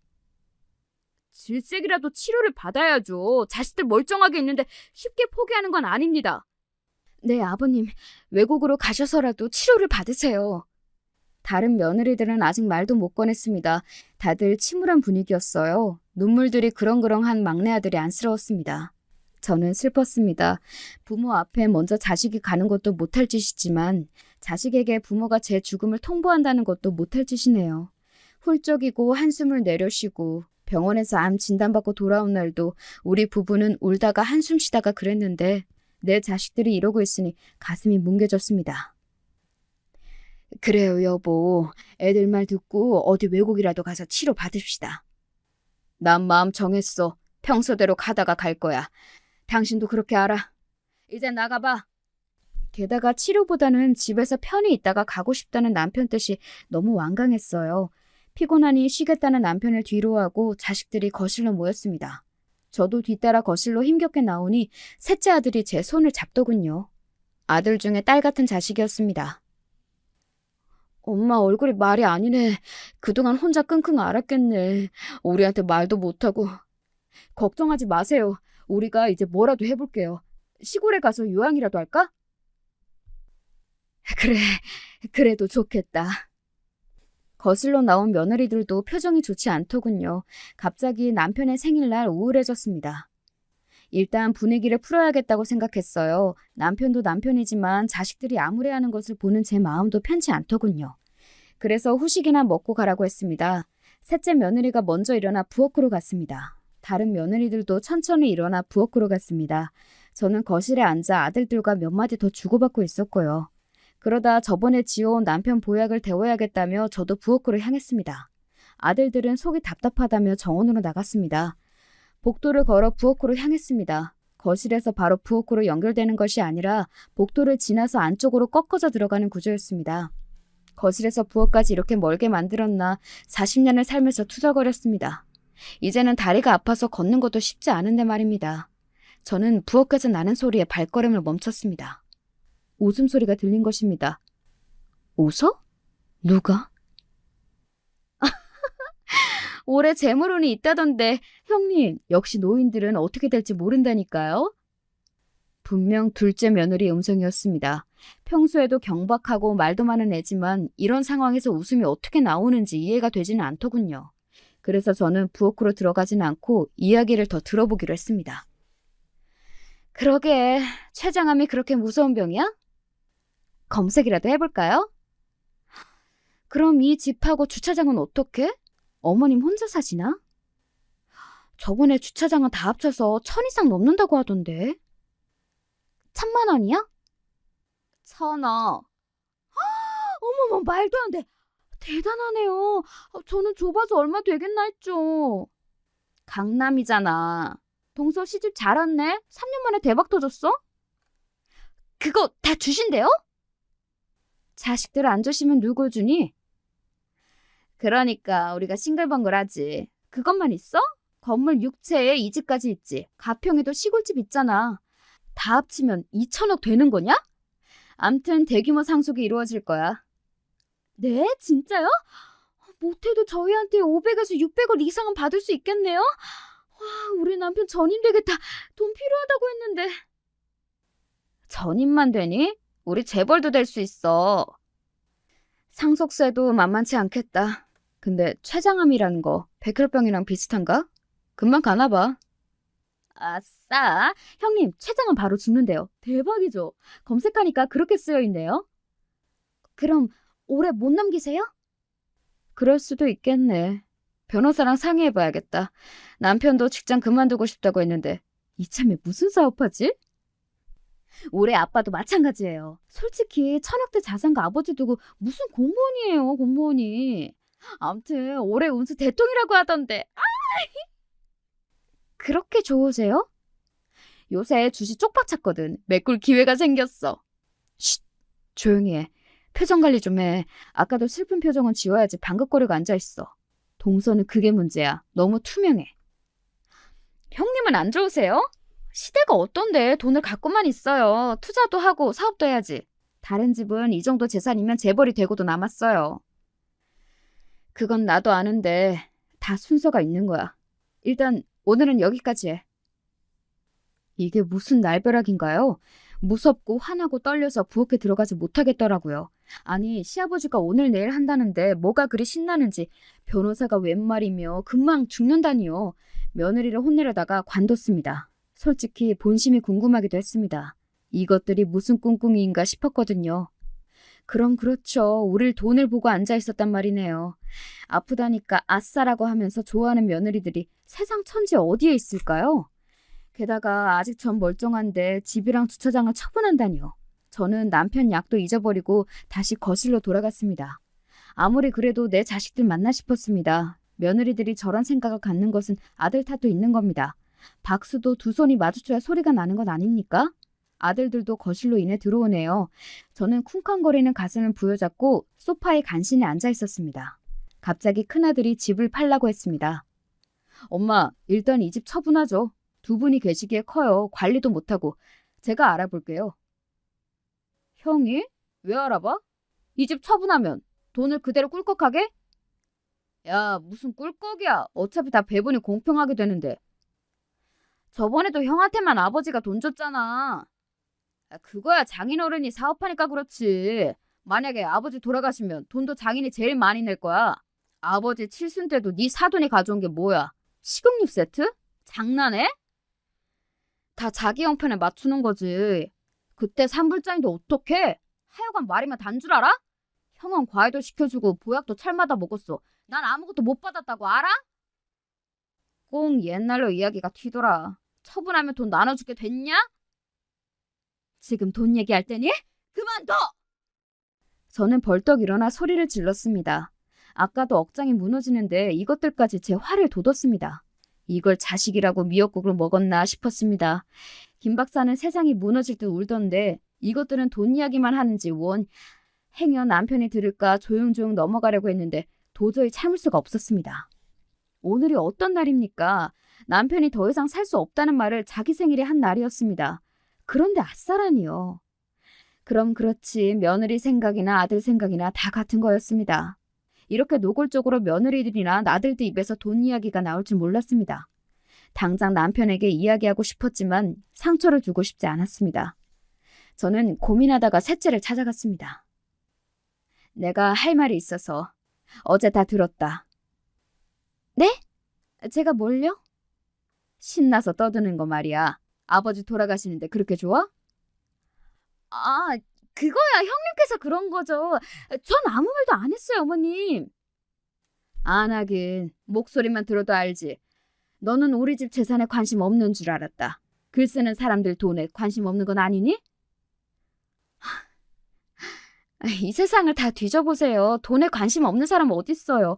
질색이라도 치료를 받아야죠. 자식들 멀쩡하게 있는데 쉽게 포기하는 건 아닙니다. 네, 아버님. 외국으로 가셔서라도 치료를 받으세요. 다른 며느리들은 아직 말도 못 꺼냈습니다. 다들 침울한 분위기였어요. 눈물들이 그렁그렁한 막내 아들이 안쓰러웠습니다. 저는 슬펐습니다. 부모 앞에 먼저 자식이 가는 것도 못할 짓이지만 자식에게 부모가 제 죽음을 통보한다는 것도 못할 짓이네요. 훌쩍이고 한숨을 내려쉬고 병원에서 암 진단받고 돌아온 날도 우리 부부는 울다가 한숨 쉬다가 그랬는데 내 자식들이 이러고 있으니 가슴이 뭉개졌습니다. 그래요, 여보. 애들 말 듣고 어디 외국이라도 가서 치료 받읍시다. 난 마음 정했어. 평소대로 가다가 갈 거야. 당신도 그렇게 알아. 이제 나가봐. 게다가 치료보다는 집에서 편히 있다가 가고 싶다는 남편 뜻이 너무 완강했어요. 피곤하니 쉬겠다는 남편을 뒤로하고 자식들이 거실로 모였습니다. 저도 뒤따라 거실로 힘겹게 나오니 셋째 아들이 제 손을 잡더군요. 아들 중에 딸 같은 자식이었습니다. 엄마 얼굴이 말이 아니네. 그동안 혼자 끙끙 앓았겠네. 우리한테 말도 못하고. 걱정하지 마세요. 우리가 이제 뭐라도 해볼게요. 시골에 가서 요양이라도 할까? 그래, 그래도 좋겠다. 거실로 나온 며느리들도 표정이 좋지 않더군요. 갑자기 남편의 생일날 우울해졌습니다. 일단 분위기를 풀어야겠다고 생각했어요. 남편도 남편이지만 자식들이 암울해하는 것을 보는 제 마음도 편치 않더군요. 그래서 후식이나 먹고 가라고 했습니다. 셋째 며느리가 먼저 일어나 부엌으로 갔습니다. 다른 며느리들도 천천히 일어나 부엌으로 갔습니다. 저는 거실에 앉아 아들들과 몇 마디 더 주고받고 있었고요. 그러다 저번에 지어온 남편 보약을 데워야겠다며 저도 부엌으로 향했습니다. 아들들은 속이 답답하다며 정원으로 나갔습니다. 복도를 걸어 부엌으로 향했습니다. 거실에서 바로 부엌으로 연결되는 것이 아니라 복도를 지나서 안쪽으로 꺾어져 들어가는 구조였습니다. 거실에서 부엌까지 이렇게 멀게 만들었나 40년을 살면서 투덜거렸습니다. 이제는 다리가 아파서 걷는 것도 쉽지 않은데 말입니다. 저는 부엌에서 나는 소리에 발걸음을 멈췄습니다. 웃음소리가 들린 것입니다. 웃어? 누가? 올해 재물운이 있다던데 형님, 역시 노인들은 어떻게 될지 모른다니까요. 분명 둘째 며느리 음성이었습니다. 평소에도 경박하고 말도 많은 애지만 이런 상황에서 웃음이 어떻게 나오는지 이해가 되지는 않더군요. 그래서 저는 부엌으로 들어가진 않고 이야기를 더 들어보기로 했습니다. 그러게, 췌장암이 그렇게 무서운 병이야? 검색이라도 해볼까요? 그럼 이 집하고 주차장은 어떻게? 어머님 혼자 사시나? 저번에 주차장은 다 합쳐서 1,000 이상 넘는다고 하던데. 1,000만 원이야? 1,000원. 어머머, 말도 안 돼. 대단하네요. 저는 좁아서 얼마 되겠나 했죠. 강남이잖아. 동서 시집 잘 왔네. 3년 만에 대박 터졌어? 그거 다 주신대요? 자식들 안 주시면 누구 주니? 그러니까 우리가 싱글벙글하지. 그것만 있어? 건물 6채에 이 집까지 있지. 가평에도 시골집 있잖아. 다 합치면 2천억 되는 거냐? 암튼 대규모 상속이 이루어질 거야. 네? 진짜요? 못해도 저희한테 500에서 600원 이상은 받을 수 있겠네요? 와, 우리 남편 전임 되겠다. 돈 필요하다고 했는데. 전임만 되니? 우리 재벌도 될 수 있어. 상속세도 만만치 않겠다. 근데 췌장암이라는 거 백혈병이랑 비슷한가? 금방 가나 봐. 아싸! 형님, 췌장암 바로 죽는데요. 대박이죠? 검색하니까 그렇게 쓰여있네요. 그럼 올해 못 넘기세요? 그럴 수도 있겠네. 변호사랑 상의해봐야겠다. 남편도 직장 그만두고 싶다고 했는데 이참에 무슨 사업하지? 올해 아빠도 마찬가지예요. 솔직히 1,000억대 자산가 아버지 두고 무슨 공무원이에요, 공무원이. 암튼 올해 운수 대통이라고 하던데. 그렇게 좋으세요? 요새 주식 쪽박 찼거든. 메꿀 기회가 생겼어. 쉿! 조용히 해. 표정 관리 좀 해. 아까도 슬픈 표정은 지워야지 방긋거리고 앉아있어. 동서는 그게 문제야. 너무 투명해. 형님은 안 좋으세요? 시대가 어떤데 돈을 갖고만 있어요. 투자도 하고 사업도 해야지. 다른 집은 이 정도 재산이면 재벌이 되고도 남았어요. 그건 나도 아는데 다 순서가 있는 거야. 일단 오늘은 여기까지 해. 이게 무슨 날벼락인가요? 무섭고 화나고 떨려서 부엌에 들어가지 못하겠더라고요. 아니, 시아버지가 오늘 내일 한다는데 뭐가 그리 신나는지. 변호사가 웬 말이며 금방 죽는다니요. 며느리를 혼내려다가 관뒀습니다. 솔직히 본심이 궁금하기도 했습니다. 이것들이 무슨 꿍꿍이인가 싶었거든요. 그럼 그렇죠. 우릴 돈을 보고 앉아 있었단 말이네요. 아프다니까 아싸라고 하면서 좋아하는 며느리들이 세상 천지 어디에 있을까요? 게다가 아직 전 멀쩡한데 집이랑 주차장을 처분한다니요. 저는 남편 약도 잊어버리고 다시 거실로 돌아갔습니다. 아무리 그래도 내 자식들 맞나 싶었습니다. 며느리들이 저런 생각을 갖는 것은 아들 탓도 있는 겁니다. 박수도 두 손이 마주쳐야 소리가 나는 건 아닙니까? 아들들도 거실로 인해 들어오네요. 저는 쿵쾅거리는 가슴을 부여잡고 소파에 간신히 앉아 있었습니다. 갑자기 큰아들이 집을 팔라고 했습니다. 엄마, 일단 이 집 처분하죠. 두 분이 계시기에 커요. 관리도 못하고. 제가 알아볼게요. 형이? 왜 알아봐? 이 집 처분하면 돈을 그대로 꿀꺽하게? 야, 무슨 꿀꺽이야. 어차피 다 배분이 공평하게 되는데. 저번에도 형한테만 아버지가 돈 줬잖아. 그거야 장인어른이 사업하니까 그렇지. 만약에 아버지 돌아가시면 돈도 장인이 제일 많이 낼 거야. 아버지 칠순 때도 네 사돈이 가져온 게 뭐야? 식용유 세트? 장난해? 다 자기 형편에 맞추는 거지. 그때 산불장인데 어떡해? 하여간 말이면 단 줄 알아? 형은 과외도 시켜주고 보약도 철마다 먹었어. 난 아무것도 못 받았다고 알아? 꼭 옛날로 이야기가 튀더라. 처분하면 돈 나눠주게 됐냐? 지금 돈 얘기할 때니? 그만둬! 저는 벌떡 일어나 소리를 질렀습니다. 아까도 억장이 무너지는데 이것들까지 제 화를 돋웠습니다. 이걸 자식이라고 미역국을 먹었나 싶었습니다. 김 박사는 세상이 무너질 듯 울던데 이것들은 돈 이야기만 하는지 원 행여 남편이 들을까 조용조용 넘어가려고 했는데 도저히 참을 수가 없었습니다. 오늘이 어떤 날입니까? 남편이 더 이상 살 수 없다는 말을 자기 생일에 한 날이었습니다. 그런데 아싸라니요. 그럼 그렇지 며느리 생각이나 아들 생각이나 다 같은 거였습니다. 이렇게 노골적으로 며느리들이나 아들들 입에서 돈 이야기가 나올 줄 몰랐습니다. 당장 남편에게 이야기하고 싶었지만 상처를 주고 싶지 않았습니다. 저는 고민하다가 셋째를 찾아갔습니다. 내가 할 말이 있어서 어제 다 들었다. 네? 제가 뭘요? 신나서 떠드는 거 말이야. 아버지 돌아가시는데 그렇게 좋아? 아, 그거야 형님께서 그런 거죠. 전 아무 말도 안 했어요, 어머님. 안 하긴 목소리만 들어도 알지. 너는 우리 집 재산에 관심 없는 줄 알았다. 글 쓰는 사람들 돈에 관심 없는 건 아니니? 이 세상을 다 뒤져보세요. 돈에 관심 없는 사람 어딨어요.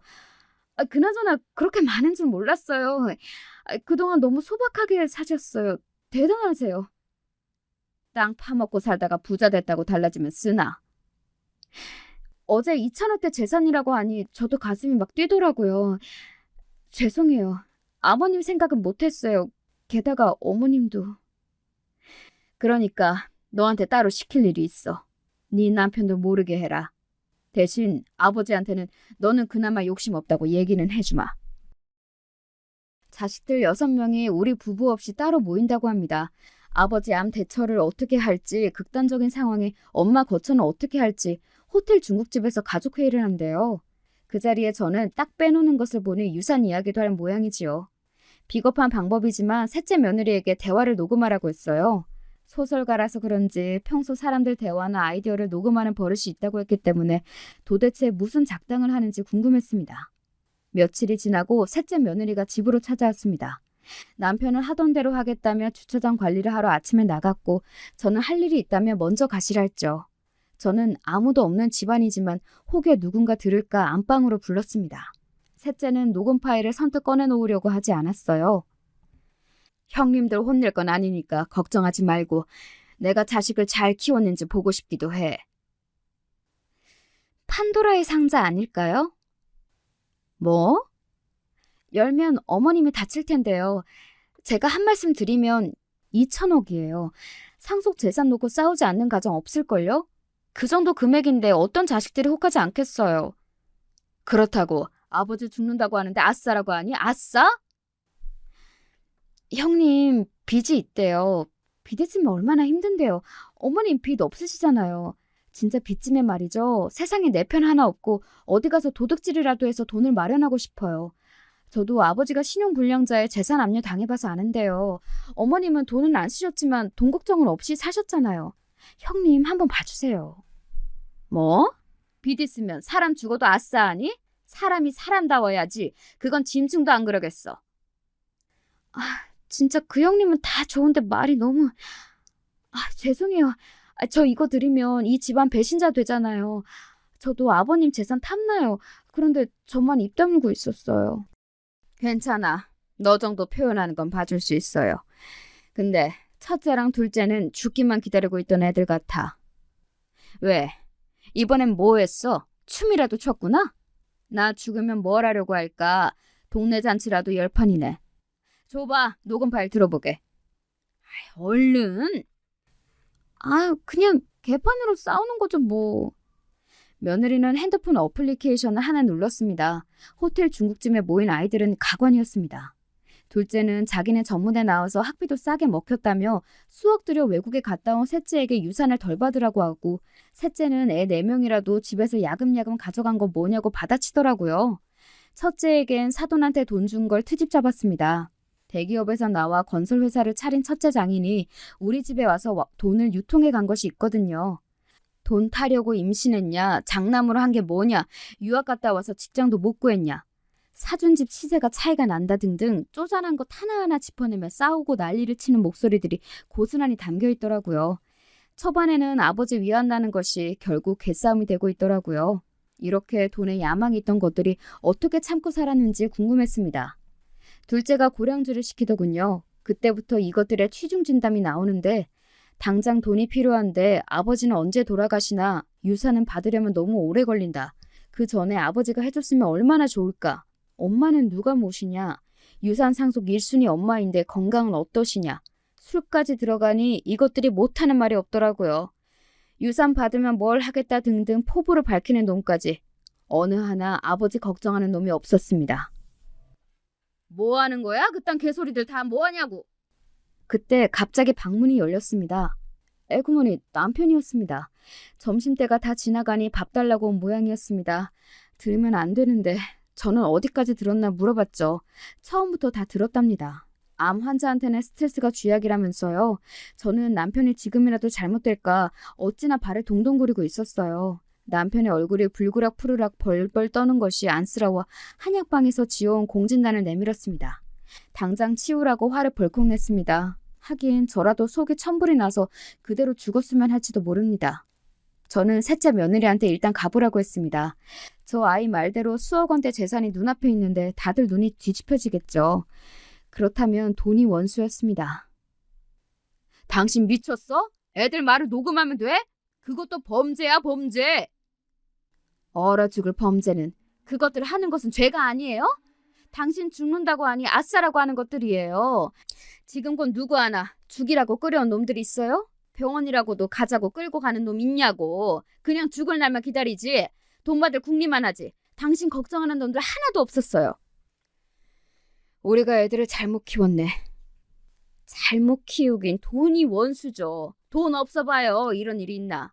그나저나 그렇게 많은 줄 몰랐어요. 그동안 너무 소박하게 사셨어요. 대단하세요. 땅 파먹고 살다가 부자 됐다고 달라지면 쓰나. 어제 2천원대 재산이라고 하니 저도 가슴이 막 뛰더라고요. 죄송해요. 아버님 생각은 못했어요. 게다가 어머님도. 그러니까 너한테 따로 시킬 일이 있어. 네 남편도 모르게 해라. 대신 아버지한테는 너는 그나마 욕심 없다고 얘기는 해주마. 자식들 6명이 우리 부부 없이 따로 모인다고 합니다. 아버지 암 대처를 어떻게 할지, 극단적인 상황에 엄마 거처는 어떻게 할지 호텔 중국집에서 가족회의를 한대요. 그 자리에 저는 딱 빼놓는 것을 보니 유산 이야기도 할 모양이지요. 비겁한 방법이지만 셋째 며느리에게 대화를 녹음하라고 했어요. 소설가라서 그런지 평소 사람들 대화나 아이디어를 녹음하는 버릇이 있다고 했기 때문에 도대체 무슨 작당을 하는지 궁금했습니다. 며칠이 지나고 셋째 며느리가 집으로 찾아왔습니다. 남편은 하던 대로 하겠다며 주차장 관리를 하러 아침에 나갔고 저는 할 일이 있다며 먼저 가시라 했죠. 저는 아무도 없는 집안이지만 혹여 누군가 들을까 안방으로 불렀습니다. 셋째는 녹음 파일을 선뜻 꺼내놓으려고 하지 않았어요. 형님들 혼낼 건 아니니까 걱정하지 말고 내가 자식을 잘 키웠는지 보고 싶기도 해. 판도라의 상자 아닐까요? 뭐? 열면 어머님이 다칠 텐데요. 제가 한 말씀 드리면 2천억이에요. 상속 재산 놓고 싸우지 않는 가정 없을걸요? 그 정도 금액인데 어떤 자식들이 혹하지 않겠어요. 그렇다고 아버지 죽는다고 하는데 아싸라고 하니? 아싸? 형님 빚이 있대요. 빚있으면 얼마나 힘든데요. 어머님 빚 없으시잖아요. 진짜 빚지면 말이죠. 세상에 내 편 하나 없고 어디 가서 도둑질이라도 해서 돈을 마련하고 싶어요. 저도 아버지가 신용불량자의 재산 압류 당해봐서 아는데요. 어머님은 돈은 안 쓰셨지만 돈 걱정은 없이 사셨잖아요. 형님 한번 봐주세요. 뭐? 빚 있으면 사람 죽어도 아싸하니? 사람이 사람다워야지. 그건 짐승도 안 그러겠어. 아, 진짜 그 형님은 다 좋은데 말이 너무... 죄송해요. 저 이거 드리면 이 집안 배신자 되잖아요. 저도 아버님 재산 탐나요. 그런데 저만 입 다물고 있었어요. 괜찮아. 너 정도 표현하는 건 봐줄 수 있어요. 근데 첫째랑 둘째는 죽기만 기다리고 있던 애들 같아. 왜? 이번엔 뭐 했어? 춤이라도 췄구나? 나 죽으면 뭘 하려고 할까? 동네 잔치라도 열 판이네. 줘봐. 녹음 파일 들어보게. 얼른. 그냥 개판으로 싸우는 거죠 뭐. 며느리는 핸드폰 어플리케이션을 하나 눌렀습니다. 호텔 중국집에 모인 아이들은 가관이었습니다. 둘째는 자기네 전문에 나와서 학비도 싸게 먹혔다며 수억 들여 외국에 갔다 온 셋째에게 유산을 덜 받으라고 하고, 셋째는 애 4명이라도 집에서 야금야금 가져간 거 뭐냐고 받아치더라고요. 첫째에겐 사돈한테 돈 준 걸 트집 잡았습니다. 대기업에서 나와 건설회사를 차린 첫째 장인이 우리 집에 와서 돈을 유통해 간 것이 있거든요. 돈 타려고 임신했냐, 장남으로 한 게 뭐냐, 유학 갔다 와서 직장도 못 구했냐, 사준 집 시세가 차이가 난다 등등 쪼잔한 것 하나하나 짚어내며 싸우고 난리를 치는 목소리들이 고스란히 담겨 있더라고요. 초반에는 아버지 위안나는 것이 결국 개싸움이 되고 있더라고요. 이렇게 돈에 야망이 있던 것들이 어떻게 참고 살았는지 궁금했습니다. 둘째가 고량주를 시키더군요. 그때부터 이것들의 취중 진담이 나오는데, 당장 돈이 필요한데 아버지는 언제 돌아가시나, 유산은 받으려면 너무 오래 걸린다. 그 전에 아버지가 해줬으면 얼마나 좋을까. 엄마는 누가 모시냐. 유산 상속 1순위 엄마인데 건강은 어떠시냐. 술까지 들어가니 이것들이 못하는 말이 없더라고요. 유산 받으면 뭘 하겠다 등등 포부를 밝히는 놈까지. 어느 하나 아버지 걱정하는 놈이 없었습니다. 뭐 하는 거야? 그딴 개소리들 다 뭐 하냐고. 그때 갑자기 방문이 열렸습니다. 에구머니, 남편이었습니다. 점심때가 다 지나가니 밥 달라고 온 모양이었습니다. 들으면 안 되는데 저는 어디까지 들었나 물어봤죠. 처음부터 다 들었답니다. 암 환자한테는 스트레스가 쥐약이라면서요. 저는 남편이 지금이라도 잘못될까 어찌나 발을 동동 구르고 있었어요. 남편의 얼굴이 불그락 푸르락 벌벌 떠는 것이 안쓰러워 한약방에서 지어온 공진단을 내밀었습니다. 당장 치우라고 화를 벌컥 냈습니다. 하긴 저라도 속이 천불이 나서 그대로 죽었으면 할지도 모릅니다. 저는 셋째 며느리한테 일단 가보라고 했습니다. 저 아이 말대로 수억 원대 재산이 눈앞에 있는데 다들 눈이 뒤집혀지겠죠. 그렇다면 돈이 원수였습니다. 당신 미쳤어? 애들 말을 녹음하면 돼? 그것도 범죄야, 범죄. 얼어 죽을 범죄는. 그것들 하는 것은 죄가 아니에요? 당신 죽는다고 하니 아싸라고 하는 것들이에요. 지금 곧 누구 하나 죽이라고 끌어온 놈들이 있어요? 병원이라고도 가자고 끌고 가는 놈 있냐고. 그냥 죽을 날만 기다리지. 돈 받을 궁리만 하지. 당신 걱정하는 놈들 하나도 없었어요. 우리가 애들을 잘못 키웠네. 잘못 키우긴 돈이 원수죠. 돈 없어 봐요. 이런 일이 있나.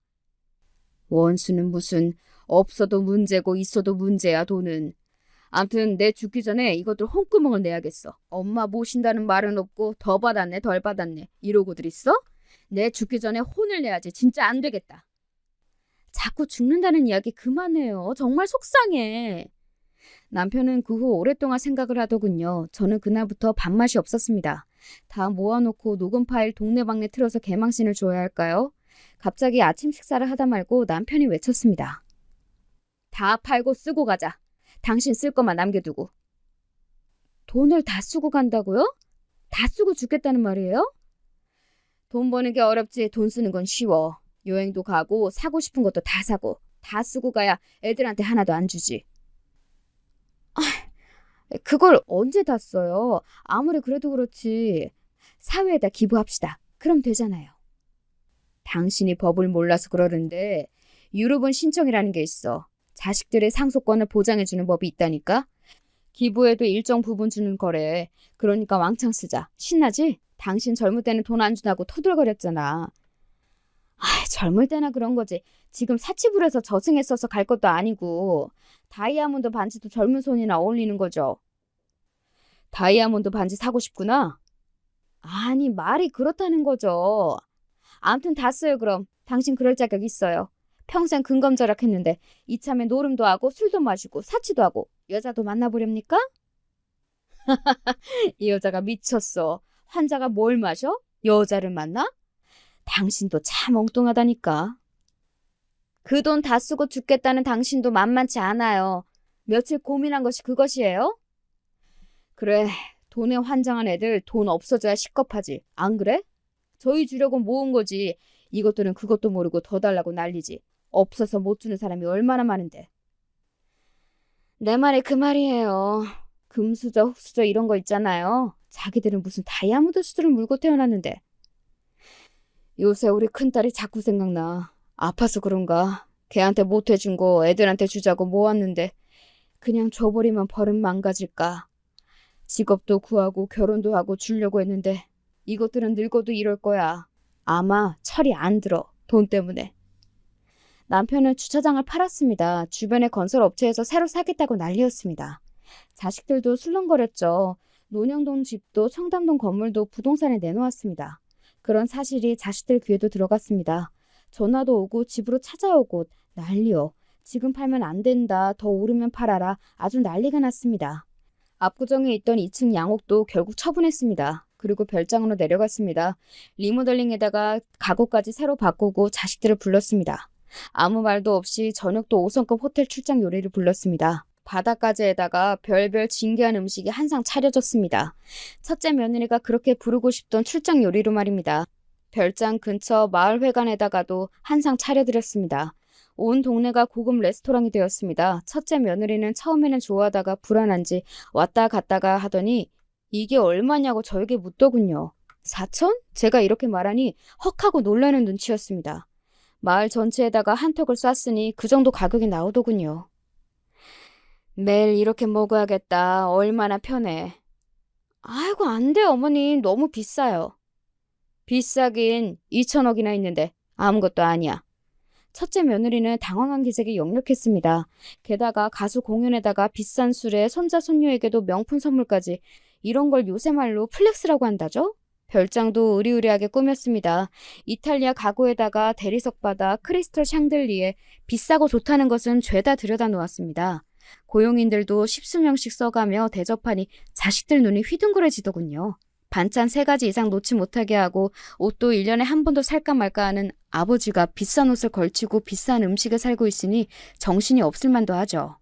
원수는 무슨, 없어도 문제고 있어도 문제야 돈은. 암튼 내 죽기 전에 이것들 홍구멍을 내야겠어. 엄마 모신다는 말은 없고 더 받았네 덜 받았네 이러고들 있어? 내 죽기 전에 혼을 내야지. 진짜 안 되겠다. 자꾸 죽는다는 이야기 그만해요. 정말 속상해. 남편은 그 후 오랫동안 생각을 하더군요. 저는 그날부터 밥맛이 없었습니다. 다 모아놓고 녹음 파일 동네방네 틀어서 개망신을 줘야 할까요? 갑자기 아침 식사를 하다 말고 남편이 외쳤습니다. 다 팔고 쓰고 가자. 당신 쓸 것만 남겨두고. 돈을 다 쓰고 간다고요? 다 쓰고 죽겠다는 말이에요? 돈 버는 게 어렵지 돈 쓰는 건 쉬워. 여행도 가고 사고 싶은 것도 다 사고 다 쓰고 가야 애들한테 하나도 안 주지. 그걸 언제 다 써요? 아무리 그래도 그렇지. 사회에다 기부합시다. 그럼 되잖아요. 당신이 법을 몰라서 그러는데 유럽은 신청이라는 게 있어. 자식들의 상속권을 보장해주는 법이 있다니까. 기부에도 일정 부분 주는 거래. 그러니까 왕창 쓰자. 신나지? 당신 젊을 때는 돈 안 준다고 토들거렸잖아. 젊을 때나 그런 거지. 지금 사치불에서 저승했어서 갈 것도 아니고. 다이아몬드 반지도 젊은 손이나 어울리는 거죠. 다이아몬드 반지 사고 싶구나? 아니 말이 그렇다는 거죠. 아무튼 다 써요 그럼. 당신 그럴 자격 있어요. 평생 근검절약했는데 이참에 노름도 하고 술도 마시고 사치도 하고 여자도 만나보렵니까? 이 여자가 미쳤어. 환자가 뭘 마셔? 여자를 만나? 당신도 참 엉뚱하다니까. 그 돈 다 쓰고 죽겠다는 당신도 만만치 않아요. 며칠 고민한 것이 그것이에요? 그래, 돈에 환장한 애들 돈 없어져야 식겁하지. 안 그래? 저희 주려고 모은 거지. 이것들은 그것도 모르고 더 달라고 난리지. 없어서 못 주는 사람이 얼마나 많은데. 내 말이 그 말이에요. 금수저, 흙수저 이런 거 있잖아요. 자기들은 무슨 다이아몬드 수저를 물고 태어났는데. 요새 우리 큰딸이 자꾸 생각나. 아파서 그런가. 걔한테 못 해준 거 애들한테 주자고 모았는데 그냥 줘버리면 버릇 망가질까. 직업도 구하고 결혼도 하고 주려고 했는데 이것들은 늙어도 이럴 거야. 아마 철이 안 들어. 돈 때문에. 남편은 주차장을 팔았습니다. 주변의 건설업체에서 새로 사겠다고 난리였습니다. 자식들도 술렁거렸죠. 논영동 집도 청담동 건물도 부동산에 내놓았습니다. 그런 사실이 자식들 귀에도 들어갔습니다. 전화도 오고 집으로 찾아오고 난리요. 지금 팔면 안 된다. 더 오르면 팔아라. 아주 난리가 났습니다. 압구정에 있던 2층 양옥도 결국 처분했습니다. 그리고 별장으로 내려갔습니다. 리모델링에다가 가구까지 새로 바꾸고 자식들을 불렀습니다. 아무 말도 없이 저녁도 5성급 호텔 출장 요리를 불렀습니다. 바다까지에다가 별별 진귀한 음식이 한상 차려졌습니다. 첫째 며느리가 그렇게 부르고 싶던 출장 요리로 말입니다. 별장 근처 마을회관에다가도 한상 차려드렸습니다. 온 동네가 고급 레스토랑이 되었습니다. 첫째 며느리는 처음에는 좋아하다가 불안한지 왔다 갔다가 하더니 이게 얼마냐고 저에게 묻더군요. 4천? 제가 이렇게 말하니 헉하고 놀라는 눈치였습니다. 마을 전체에다가 한턱을 쐈으니 그 정도 가격이 나오더군요. 매일 이렇게 먹어야겠다. 얼마나 편해. 아이고 안 돼 어머니. 너무 비싸요. 비싸긴 2천억이나 있는데 아무것도 아니야. 첫째 며느리는 당황한 기색이 역력했습니다. 게다가 가수 공연에다가 비싼 술에 손자 손녀에게도 명품 선물까지. 이런 걸 요새 말로 플렉스라고 한다죠? 별장도 으리으리하게 꾸몄습니다. 이탈리아 가구에다가 대리석 바다, 크리스털 샹들리에 비싸고 좋다는 것은 죄다 들여다 놓았습니다. 고용인들도 십수명씩 써가며 대접하니 자식들 눈이 휘둥그레지더군요. 반찬 3가지 이상 놓지 못하게 하고 옷도 1년에 한 번도 살까 말까 하는 아버지가 비싼 옷을 걸치고 비싼 음식을 살고 있으니 정신이 없을 만도 하죠.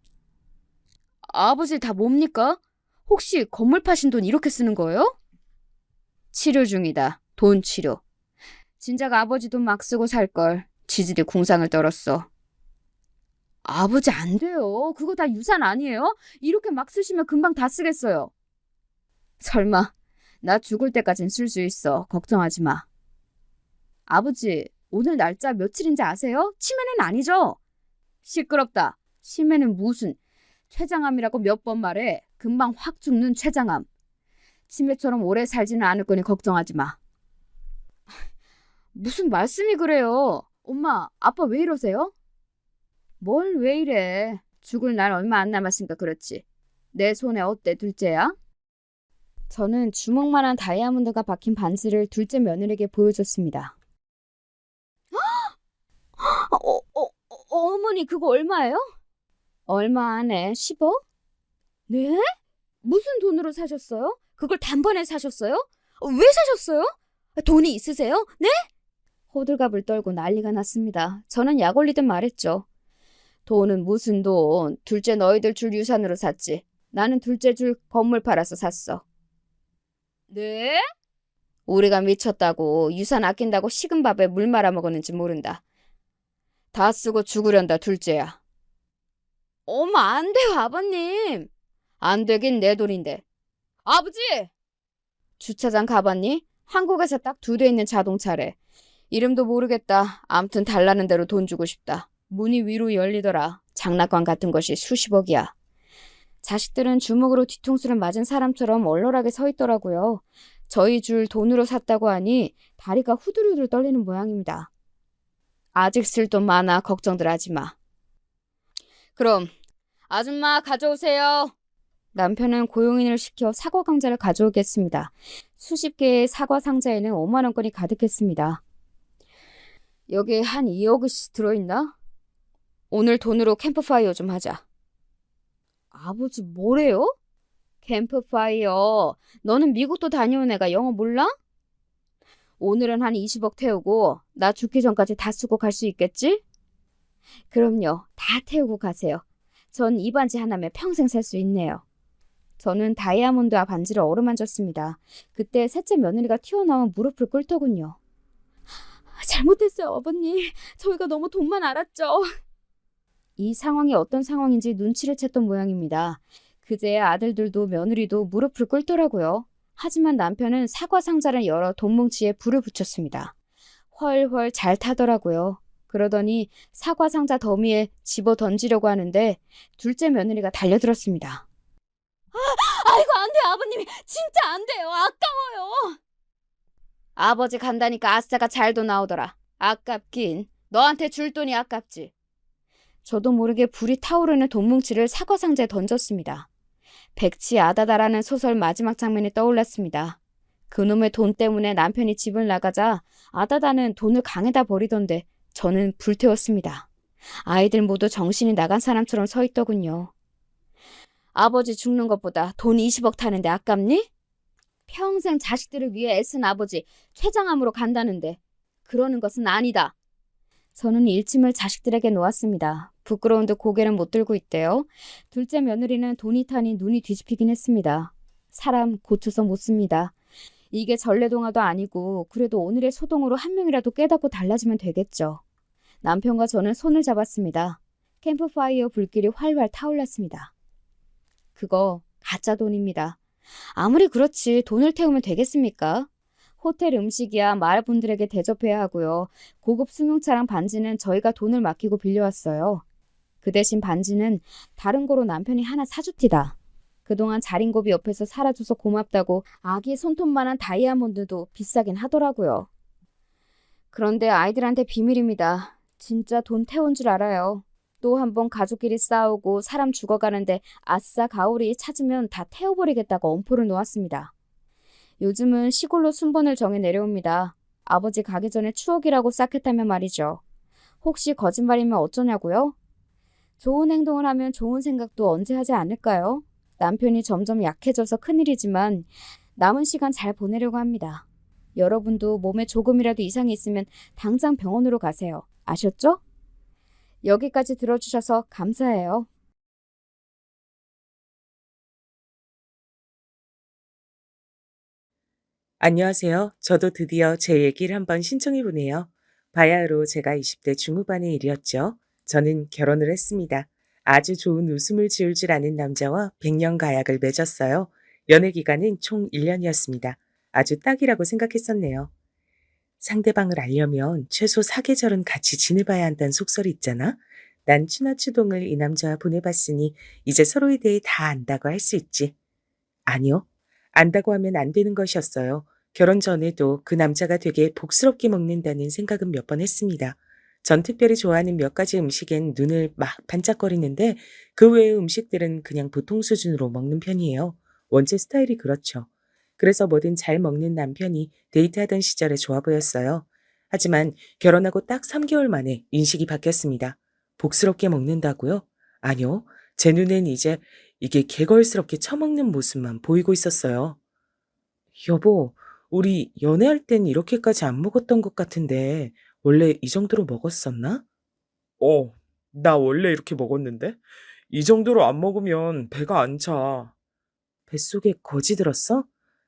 아버지 다 뭡니까? 혹시 건물 파신 돈 이렇게 쓰는 거예요? 치료 중이다. 돈 치료. 진작 아버지 돈 막 쓰고 살걸. 지지리 궁상을 떨었어. 아버지 안 돼요. 그거 다 유산 아니에요? 이렇게 막 쓰시면 금방 다 쓰겠어요. 설마 나 죽을 때까진 쓸 수 있어. 걱정하지 마. 아버지, 오늘 날짜 며칠인지 아세요? 치매는 아니죠? 시끄럽다. 치매는 무슨 췌장암이라고 몇 번 말해. 금방 확 죽는 췌장암. 치매처럼 오래 살지는 않을 거니 걱정하지 마. 무슨 말씀이 그래요? 엄마, 아빠 왜 이러세요? 뭘 왜 이래. 죽을 날 얼마 안 남았으니까 그렇지. 내 손에 어때, 둘째야? 저는 주먹만한 다이아몬드가 박힌 반지를 둘째 며느리에게 보여줬습니다. 어머니 그거 얼마예요? 얼마 안 해. 10억? 네? 무슨 돈으로 사셨어요? 그걸 단번에 사셨어요? 왜 사셨어요? 돈이 있으세요? 네? 호들갑을 떨고 난리가 났습니다. 저는 약 올리듯 말했죠. 돈은 무슨 돈? 둘째 너희들 줄 유산으로 샀지. 나는 둘째 줄 건물 팔아서 샀어. 네? 우리가 미쳤다고 유산 아낀다고 식은 밥에 물 말아 먹었는지 모른다. 다 쓰고 죽으련다 둘째야. 어머 안 돼요 아버님. 안 되긴 내 돈인데. 아버지! 주차장 가봤니? 한국에서 딱 2대 있는 자동차래. 이름도 모르겠다. 암튼 달라는 대로 돈 주고 싶다. 문이 위로 열리더라. 장난감 같은 것이 수십억이야. 자식들은 주먹으로 뒤통수를 맞은 사람처럼 얼얼하게 서 있더라고요. 저희 줄 돈으로 샀다고 하니 다리가 후들후들 떨리는 모양입니다. 아직 쓸 돈 많아. 걱정들 하지 마. 그럼 아줌마 가져오세요. 남편은 고용인을 시켜 사과 강자를 가져오겠습니다. 수십 개의 사과 상자에는 5만 원권이 가득했습니다. 여기에 한 2억씩 들어있나? 오늘 돈으로 캠프파이어 좀 하자. 아버지 뭐래요? 캠프파이어. 너는 미국도 다녀온 애가 영어 몰라? 오늘은 한 20억 태우고 나 죽기 전까지 다 쓰고 갈 수 있겠지? 그럼요. 다 태우고 가세요. 전 이 반지 하나면 평생 살 수 있네요. 저는 다이아몬드와 반지를 어루만졌습니다. 그때 셋째 며느리가 튀어나와 무릎을 꿇더군요. 잘못했어요, 아버님. 저희가 너무 돈만 알았죠. 이 상황이 어떤 상황인지 눈치를 챘던 모양입니다. 그제야 아들들도 며느리도 무릎을 꿇더라고요. 하지만 남편은 사과 상자를 열어 돈뭉치에 불을 붙였습니다. 훨훨 잘 타더라고요. 그러더니 사과 상자 더미에 집어 던지려고 하는데 둘째 며느리가 달려들었습니다. 아이고 안 돼요 아버님. 진짜 안 돼요. 아까워요. 아버지 간다니까 아싸가 잘도 나오더라. 아깝긴. 너한테 줄 돈이 아깝지. 저도 모르게 불이 타오르는 돈뭉치를 사과 상자에 던졌습니다. 백치 아다다라는 소설 마지막 장면이 떠올랐습니다. 그놈의 돈 때문에 남편이 집을 나가자 아다다는 돈을 강에다 버리던데 저는 불태웠습니다. 아이들 모두 정신이 나간 사람처럼 서 있더군요. 아버지 죽는 것보다 돈 20억 타는데 아깝니? 평생 자식들을 위해 애쓴 아버지 췌장암으로 간다는데 그러는 것은 아니다. 저는 일침을 자식들에게 놓았습니다. 부끄러운 듯 고개는 못 들고 있대요. 둘째 며느리는 돈이 타니 눈이 뒤집히긴 했습니다. 사람 고쳐서 못 씁니다. 이게 전래동화도 아니고 그래도 오늘의 소동으로 한 명이라도 깨닫고 달라지면 되겠죠. 남편과 저는 손을 잡았습니다. 캠프파이어 불길이 활활 타올랐습니다. 그거 가짜 돈입니다. 아무리 그렇지 돈을 태우면 되겠습니까? 호텔 음식이야 말분들에게 대접해야 하고요. 고급 승용차랑 반지는 저희가 돈을 맡기고 빌려왔어요. 그 대신 반지는 다른 거로 남편이 하나 사주티다. 그동안 자린고비 옆에서 살아줘서 고맙다고 아기 손톱만한 다이아몬드도 비싸긴 하더라고요. 그런데 아이들한테 비밀입니다. 진짜 돈 태운 줄 알아요. 또 한 번 가족끼리 싸우고 사람 죽어가는데 아싸 가오리 찾으면 다 태워버리겠다고 엄포를 놓았습니다. 요즘은 시골로 순번을 정해 내려옵니다. 아버지 가기 전에 추억이라고 싹했다면 말이죠. 혹시 거짓말이면 어쩌냐고요? 좋은 행동을 하면 좋은 생각도 언제 하지 않을까요? 남편이 점점 약해져서 큰일이지만 남은 시간 잘 보내려고 합니다. 여러분도 몸에 조금이라도 이상이 있으면 당장 병원으로 가세요. 아셨죠? 여기까지 들어주셔서 감사해요. 안녕하세요. 저도 드디어 제 얘기를 한번 신청해 보네요. 바야흐로 제가 20대 중후반의 일이었죠. 저는 결혼을 했습니다. 아주 좋은 웃음을 지을 줄 아는 남자와 100년 가약을 맺었어요. 연애 기간은 총 1년이었습니다. 아주 딱이라고 생각했었네요. 상대방을 알려면 최소 4계절은 같이 지내봐야 한다는 속설이 있잖아. 난 추나추동을 이 남자와 보내봤으니 이제 서로에 대해 다 안다고 할 수 있지. 아니요. 안다고 하면 안 되는 것이었어요. 결혼 전에도 그 남자가 되게 복스럽게 먹는다는 생각은 몇 번 했습니다. 전 특별히 좋아하는 몇 가지 음식엔 눈을 막 반짝거리는데 그 외의 음식들은 그냥 보통 수준으로 먹는 편이에요. 원체 스타일이 그렇죠. 그래서 뭐든 잘 먹는 남편이 데이트하던 시절에 좋아 보였어요. 하지만 결혼하고 딱 3개월 만에 인식이 바뀌었습니다. 복스럽게 먹는다고요? 아니요. 제 눈엔 이제 이게 개걸스럽게 처먹는 모습만 보이고 있었어요. 여보, 우리 연애할 땐 이렇게까지 안 먹었던 것 같은데, 원래 이 정도로 먹었었나? 나 원래 이렇게 먹었는데? 이 정도로 안 먹으면 배가 안 차. 뱃속에 거지 들었어?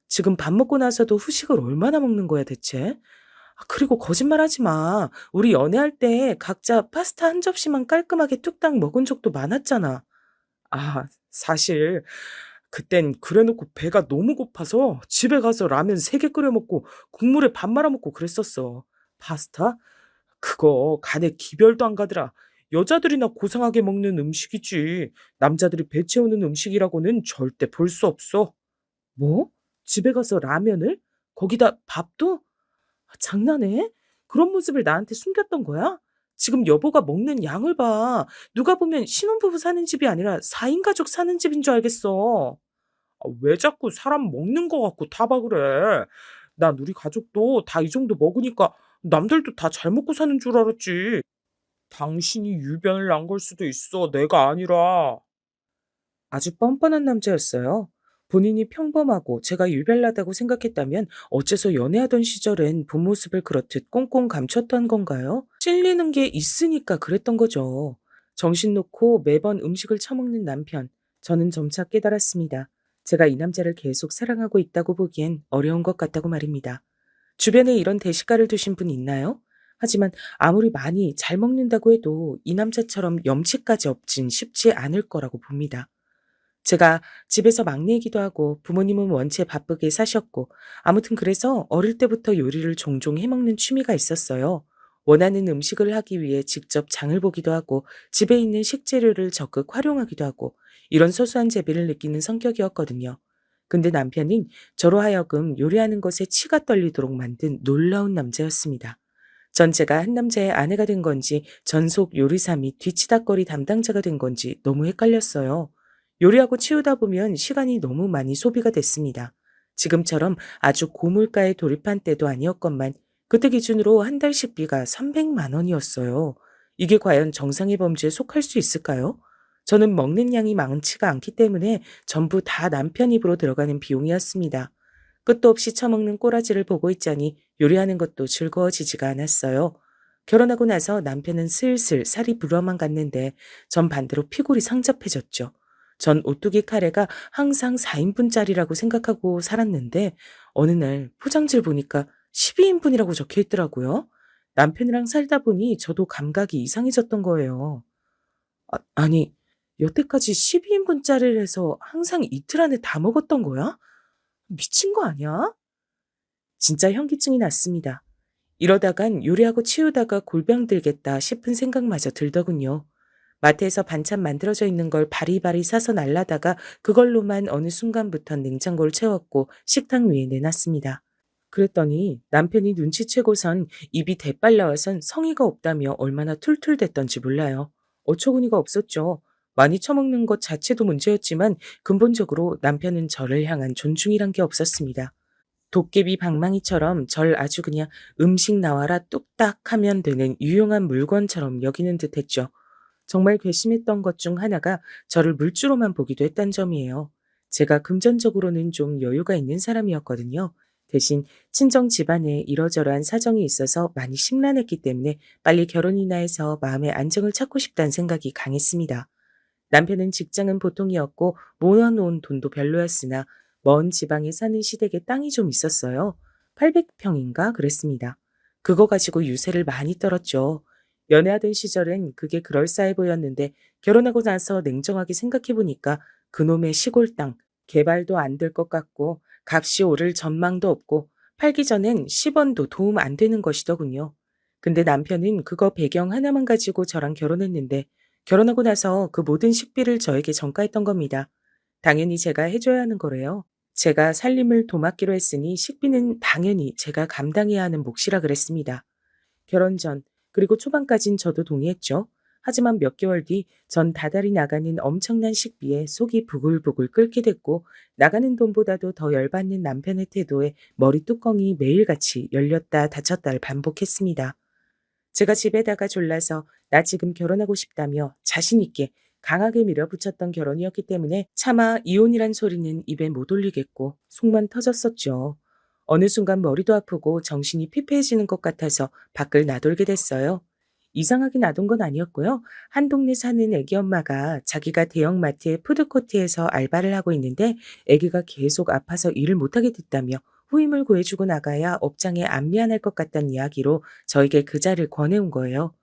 지금 밥 먹고 나서도 후식을 얼마나 먹는 거야, 대체? 그리고 거짓말 하지 마. 우리 연애할 때 각자 파스타 한 접시만 깔끔하게 뚝딱 먹은 적도 많았잖아. 사실 그땐 그래 놓고 배가 너무 고파서 집에 가서 라면 3개 끓여 먹고 국물에 밥 말아 먹고 그랬었어. 파스타? 그거 간에 기별도 안 가더라. 여자들이나 고상하게 먹는 음식이지. 남자들이 배 채우는 음식이라고는 절대 볼 수 없어. 뭐? 집에 가서 라면을? 거기다 밥도? 장난해? 그런 모습을 나한테 숨겼던 거야? 지금 여보가 먹는 양을 봐. 누가 보면 신혼부부 사는 집이 아니라 4인 가족 사는 집인 줄 알겠어. 왜 자꾸 사람 먹는 거 갖고 타박을 해? 난 우리 가족도 다 이 정도 먹으니까 남들도 다 잘 먹고 사는 줄 알았지. 당신이 유변을 난 걸 수도 있어. 내가 아니라. 아주 뻔뻔한 남자였어요. 본인이 평범하고 제가 유별나다고 생각했다면 어째서 연애하던 시절엔 본 모습을 그렇듯 꽁꽁 감췄던 건가요? 찔리는 게 있으니까 그랬던 거죠. 정신 놓고 매번 음식을 처먹는 남편. 저는 점차 깨달았습니다. 제가 이 남자를 계속 사랑하고 있다고 보기엔 어려운 것 같다고 말입니다. 주변에 이런 대식가를 두신 분 있나요? 하지만 아무리 많이 잘 먹는다고 해도 이 남자처럼 염치까지 없진 쉽지 않을 거라고 봅니다. 제가 집에서 막내이기도 하고 부모님은 원체 바쁘게 사셨고 아무튼 그래서 어릴 때부터 요리를 종종 해먹는 취미가 있었어요. 원하는 음식을 하기 위해 직접 장을 보기도 하고 집에 있는 식재료를 적극 활용하기도 하고 이런 소소한 재미를 느끼는 성격이었거든요. 근데 남편은 저로 하여금 요리하는 것에 치가 떨리도록 만든 놀라운 남자였습니다. 전 제가 한 남자의 아내가 된 건지 전속 요리사 및 뒤치다꺼리 담당자가 된 건지 너무 헷갈렸어요. 요리하고 치우다 보면 시간이 너무 많이 소비가 됐습니다. 지금처럼 아주 고물가에 돌입한 때도 아니었건만 그때 기준으로 한 달 식비가 300만 원이었어요. 이게 과연 정상의 범주에 속할 수 있을까요? 저는 먹는 양이 많지가 않기 때문에 전부 다 남편 입으로 들어가는 비용이었습니다. 끝도 없이 처먹는 꼬라지를 보고 있자니 요리하는 것도 즐거워지지가 않았어요. 결혼하고 나서 남편은 슬슬 살이 불어만 갔는데 전 반대로 피골이 상접해졌죠. 전 오뚜기 카레가 항상 4인분짜리라고 생각하고 살았는데 어느 날 포장지를 보니까 12인분이라고 적혀 있더라고요. 남편이랑 살다 보니 저도 감각이 이상해졌던 거예요. 아니, 여태까지 12인분짜리를 해서 항상 이틀 안에 다 먹었던 거야? 미친 거 아니야? 진짜 현기증이 났습니다. 이러다간 요리하고 치우다가 골병 들겠다 싶은 생각마저 들더군요. 마트에서 반찬 만들어져 있는 걸 바리바리 사서 날라다가 그걸로만 어느 순간부턴 냉장고를 채웠고 식탁 위에 내놨습니다. 그랬더니 남편이 눈치채고선 입이 대빨 나와선 성의가 없다며 얼마나 툴툴댔던지 몰라요. 어처구니가 없었죠. 많이 처먹는 것 자체도 문제였지만 근본적으로 남편은 저를 향한 존중이란 게 없었습니다. 도깨비 방망이처럼 절 아주 그냥 음식 나와라 뚝딱 하면 되는 유용한 물건처럼 여기는 듯했죠. 정말 괘씸했던 것 중 하나가 저를 물주로만 보기도 했단 점이에요. 제가 금전적으로는 좀 여유가 있는 사람이었거든요. 대신 친정 집안에 이러저러한 사정이 있어서 많이 심란했기 때문에 빨리 결혼이나 해서 마음의 안정을 찾고 싶다는 생각이 강했습니다. 남편은 직장은 보통이었고 모아놓은 돈도 별로였으나 먼 지방에 사는 시댁에 땅이 좀 있었어요. 800평인가 그랬습니다. 그거 가지고 유세를 많이 떨었죠. 연애하던 시절엔 그게 그럴싸해 보였는데 결혼하고 나서 냉정하게 생각해 보니까 그놈의 시골 땅 개발도 안 될 것 같고 값이 오를 전망도 없고 팔기 전엔 10원도 도움 안 되는 것이더군요. 근데 남편은 그거 배경 하나만 가지고 저랑 결혼했는데 결혼하고 나서 그 모든 식비를 저에게 전가했던 겁니다. 당연히 제가 해줘야 하는 거래요. 제가 살림을 도맡기로 했으니 식비는 당연히 제가 감당해야 하는 몫이라 그랬습니다. 결혼 전 그리고 초반까진 저도 동의했죠. 하지만 몇 개월 뒤 전 다달이 나가는 엄청난 식비에 속이 부글부글 끓게 됐고 나가는 돈보다도 더 열받는 남편의 태도에 머리 뚜껑이 매일같이 열렸다 닫혔다를 반복했습니다. 제가 집에다가 졸라서 나 지금 결혼하고 싶다며 자신 있게 강하게 밀어붙였던 결혼이었기 때문에 차마 이혼이란 소리는 입에 못 올리겠고 속만 터졌었죠. 어느 순간 머리도 아프고 정신이 피폐해지는 것 같아서 밖을 나돌게 됐어요. 이상하게 놔둔 건 아니었고요. 한 동네 사는 애기 엄마가 자기가 대형마트의 푸드코트에서 알바를 하고 있는데 애기가 계속 아파서 일을 못하게 됐다며 후임을 구해주고 나가야 업장에 안 미안할 것 같다는 이야기로 저에게 그 자리를 권해온 거예요.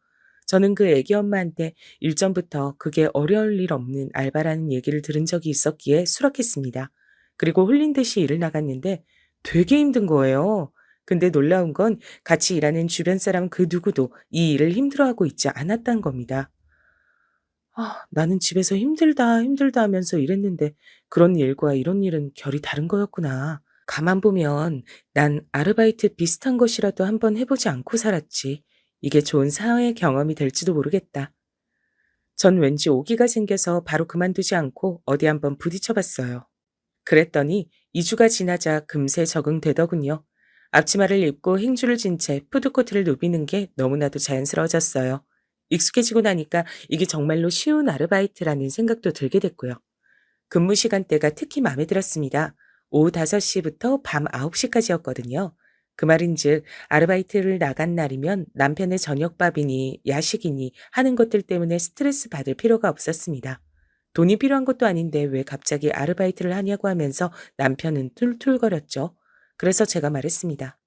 저는 그 애기 엄마한테 일전부터 그게 어려울 일 없는 알바라는 얘기를 들은 적이 있었기에 수락했습니다. 그리고 홀린 듯이 일을 나갔는데 되게 힘든 거예요. 근데 놀라운 건 같이 일하는 주변 사람 그 누구도 이 일을 힘들어하고 있지 않았단 겁니다. 나는 집에서 힘들다, 힘들다 하면서 일했는데 그런 일과 이런 일은 결이 다른 거였구나. 가만 보면 난 아르바이트 비슷한 것이라도 한번 해보지 않고 살았지. 이게 좋은 사회 경험이 될지도 모르겠다. 전 왠지 오기가 생겨서 바로 그만두지 않고 어디 한번 부딪혀 봤어요. 그랬더니 2주가 지나자 금세 적응되더군요. 앞치마를 입고 행주를 진 채 푸드코트를 누비는 게 너무나도 자연스러워졌어요. 익숙해지고 나니까 이게 정말로 쉬운 아르바이트라는 생각도 들게 됐고요. 근무 시간대가 특히 마음에 들었습니다. 오후 5시부터 밤 9시까지였거든요. 그 말인즉 아르바이트를 나간 날이면 남편의 저녁밥이니 야식이니 하는 것들 때문에 스트레스 받을 필요가 없었습니다. 돈이 필요한 것도 아닌데 왜 갑자기 아르바이트를 하냐고 하면서 남편은 툴툴거렸죠. 그래서 제가 말했습니다.